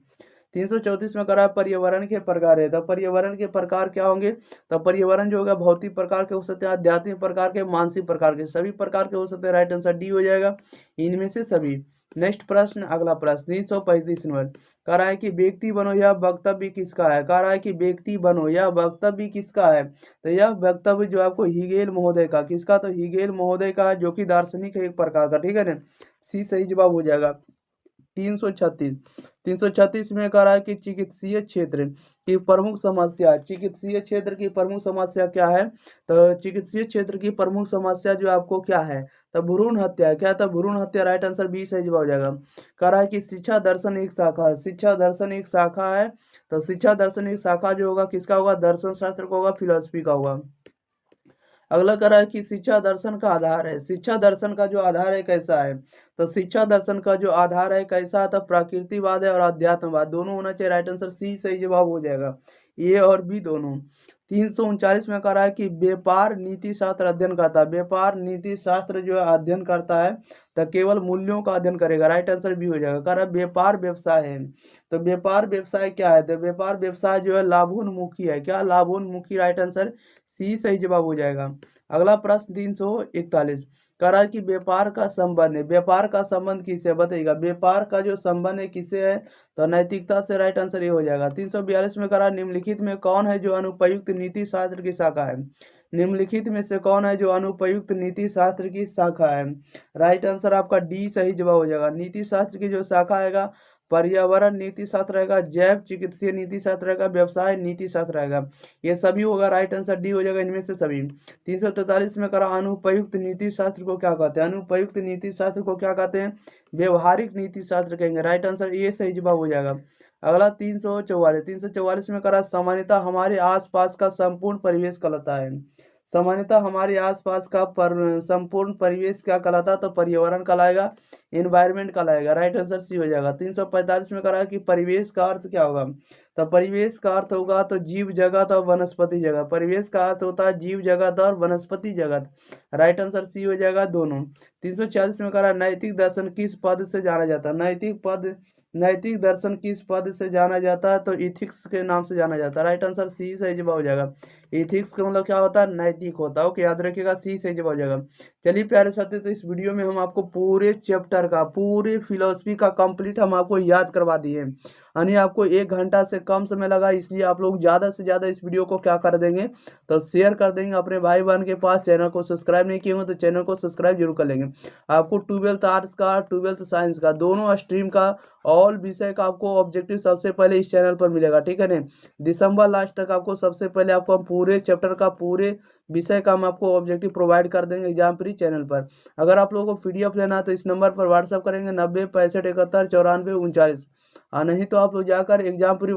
334 में करा पर्यावरण के प्रकार है, तो पर्यावरण के प्रकार क्या होंगे, तो पर्यावरण जो होगा भौतिक प्रकार के हो सकते हैं, आध्यात्मिक प्रकार के, मानसिक प्रकार के, सभी प्रकार के हो सकते हैं, राइट आंसर डी हो जाएगा इनमें से सभी। नेक्स्ट प्रश्न अगला प्रश्न 335 नंबर, कह रहा है कि व्यक्ति बनो यह वक्तव्य किसका है, कह रहा है कि व्यक्ति बनो यह वक्तव्य किसका है, तो यह वक्तव्य जो आपको हीगेल महोदय का, किसका, तो हीगेल महोदय का है, जो कि दार्शनिक है एक प्रकार का, ठीक है ना, सी सही जवाब हो जाएगा। 336 में कह रहा है कि चिकित्सीय क्षेत्र की प्रमुख समस्या, चिकित्सीय क्षेत्र की प्रमुख समस्या क्या है? तो चिकित्सीय क्षेत्र की प्रमुख समस्या जो आपको क्या है? तो भ्रूण हत्या। क्या था? भ्रूण हत्या। राइट आंसर बी सही जवाब हो जाएगा। कह रहा है कि शिक्षा दर्शन एक शाखा है, शिक्षा दर्शन एक शाखा है। तो शिक्षा दर्शन एक शाखा जो होगा किसका होगा? दर्शन शास्त्र का होगा, फिलोसफी का होगा। अगला कह रहा है कि शिक्षा दर्शन का आधार है, शिक्षा दर्शन का जो आधार है कैसा है? तो शिक्षा दर्शन का जो आधार है कैसा है? तो प्रकृतिवाद है और अध्यात्मवाद दोनों होना चाहिए। राइट आंसर सी सही जवाब हो जाएगा, ए और बी दोनों। 339 में कह रहा है कि व्यापार नीति शास्त्र अध्ययन करता है, व्यापार नीति शास्त्र जो है अध्ययन करता है तो केवल मूल्यों का अध्ययन करेगा। राइट आंसर बी हो जाएगा। कह रहा है व्यापार व्यवसाय है, तो व्यापार व्यवसाय क्या है? तो व्यापार व्यवसाय जो है लाभोन्मुखी है। क्या? लाभोन्मुखी। राइट आंसर सी सही जवाब हो जाएगा। अगला प्रश्न 341 कह रहा है कि व्यापार का संबंध है, व्यापार का संबंध किससे? बताइएगा। व्यापार का जो संबंध है किससे है? तो नैतिकता से। राइट आंसर ये हो जाएगा। 342 में कह रहा है निम्नलिखित में कौन है जो अनुपयुक्त नीति शास्त्र की शाखा है? निम्नलिखित में से कौन है जो अनुपयुक्त नीति शास्त्र की शाखा है? राइट आंसर आपका डी सही जवाब हो जाएगा। नीति शास्त्र की जो शाखा आएगा पर्यावरण नीति शास्त्र रहेगा, जैव चिकित्सीय नीति शास्त्र रहेगा, व्यवसाय नीति शास्त्र रहेगा। ये सभी होगा। राइट आंसर डी हो जाएगा इनमें से सभी। 343 में करा अनुपयुक्त नीति शास्त्र को क्या कहते हैं? अनुपयुक्त नीति शास्त्र को क्या कहते हैं? व्यवहारिक नीति शास्त्र कहेंगे। राइट आंसर ये सही जवाब हो जाएगा। अगला 344 में करा सामान्यतः हमारे आसपास का संपूर्ण परिवेश कहलाता है, सामान्यतः हमारे आसपास का संपूर्ण परिवेश क्या कहलाता है? तो पर्यावरण कहलाएगा, एनवायरमेंट कहलाएगा। राइट आंसर सी हो जाएगा। 345 में करा कि परिवेश का अर्थ क्या होगा? तो परिवेश का अर्थ होगा तो जीव जगत और वनस्पति जगत। परिवेश का अर्थ होता है जीव जगत और वनस्पति जगत। राइट आंसर सी हो जाएगा दोनों। 346 में करा नैतिक दर्शन किस पद से जाना जाता है? नैतिक दर्शन किस पद से जाना जाता है? तो इथिक्स के नाम से जाना जाता है। राइट आंसर सी सही जवाब हो जाएगा। इथिक्स का मतलब क्या होता है? नैतिक होता है। ओके, याद रखिएगा, सी सही जवाब हो जाएगा। चलिए प्यारे साथी, तो इस वीडियो में हम आपको पूरे चैप्टर का, पूरे फिलोसफी का कंप्लीट हम आपको याद करवा दिए, यानी आपको 1 घंटा से कम समय लगा। इसलिए आप लोग ज़्यादा से ज़्यादा इस वीडियो को क्या कर देंगे? तो शेयर कर देंगे अपने भाई बहन के पास। चैनल को सब्सक्राइब नहीं किए हो तो चैनल को सब्सक्राइब जरूर कर लेंगे। आपको 12th आर्ट्स का, 12th साइंस का, दोनों स्ट्रीम का, ऑल विषय का आपको ऑब्जेक्टिव सबसे पहले इस चैनल पर मिलेगा। ठीक है ना? दिसंबर लास्ट तक आपको सबसे पहले आपको हम पूरे चैप्टर का, पूरे विषय का हम आपको ऑब्जेक्टिव प्रोवाइड कर देंगे एग्जाम प्री चैनल पर। अगर आप लोगों को पीडीएफ लेना है तो इस नंबर पर व्हाट्सअप करेंगे 90 65 71 94 39। और नहीं तो आप लोग जाकर एग्जाम प्री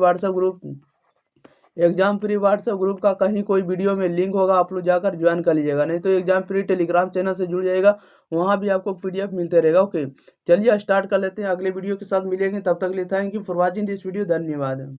व्हाट्सएप ग्रुप का कहीं कोई वीडियो में लिंक होगा, आप लोग जाकर ज्वाइन कर लीजिएगा। नहीं तो एग्जाम प्री टेलीग्राम चैनल से जुड़ जाएगा, वहाँ भी आपको पीडीएफ मिलते रहेगा। ओके, चलिए स्टार्ट कर लेते हैं। अगले वीडियो के साथ मिलेंगे, तब तक के लिए thank you for watching this video. धन्यवाद।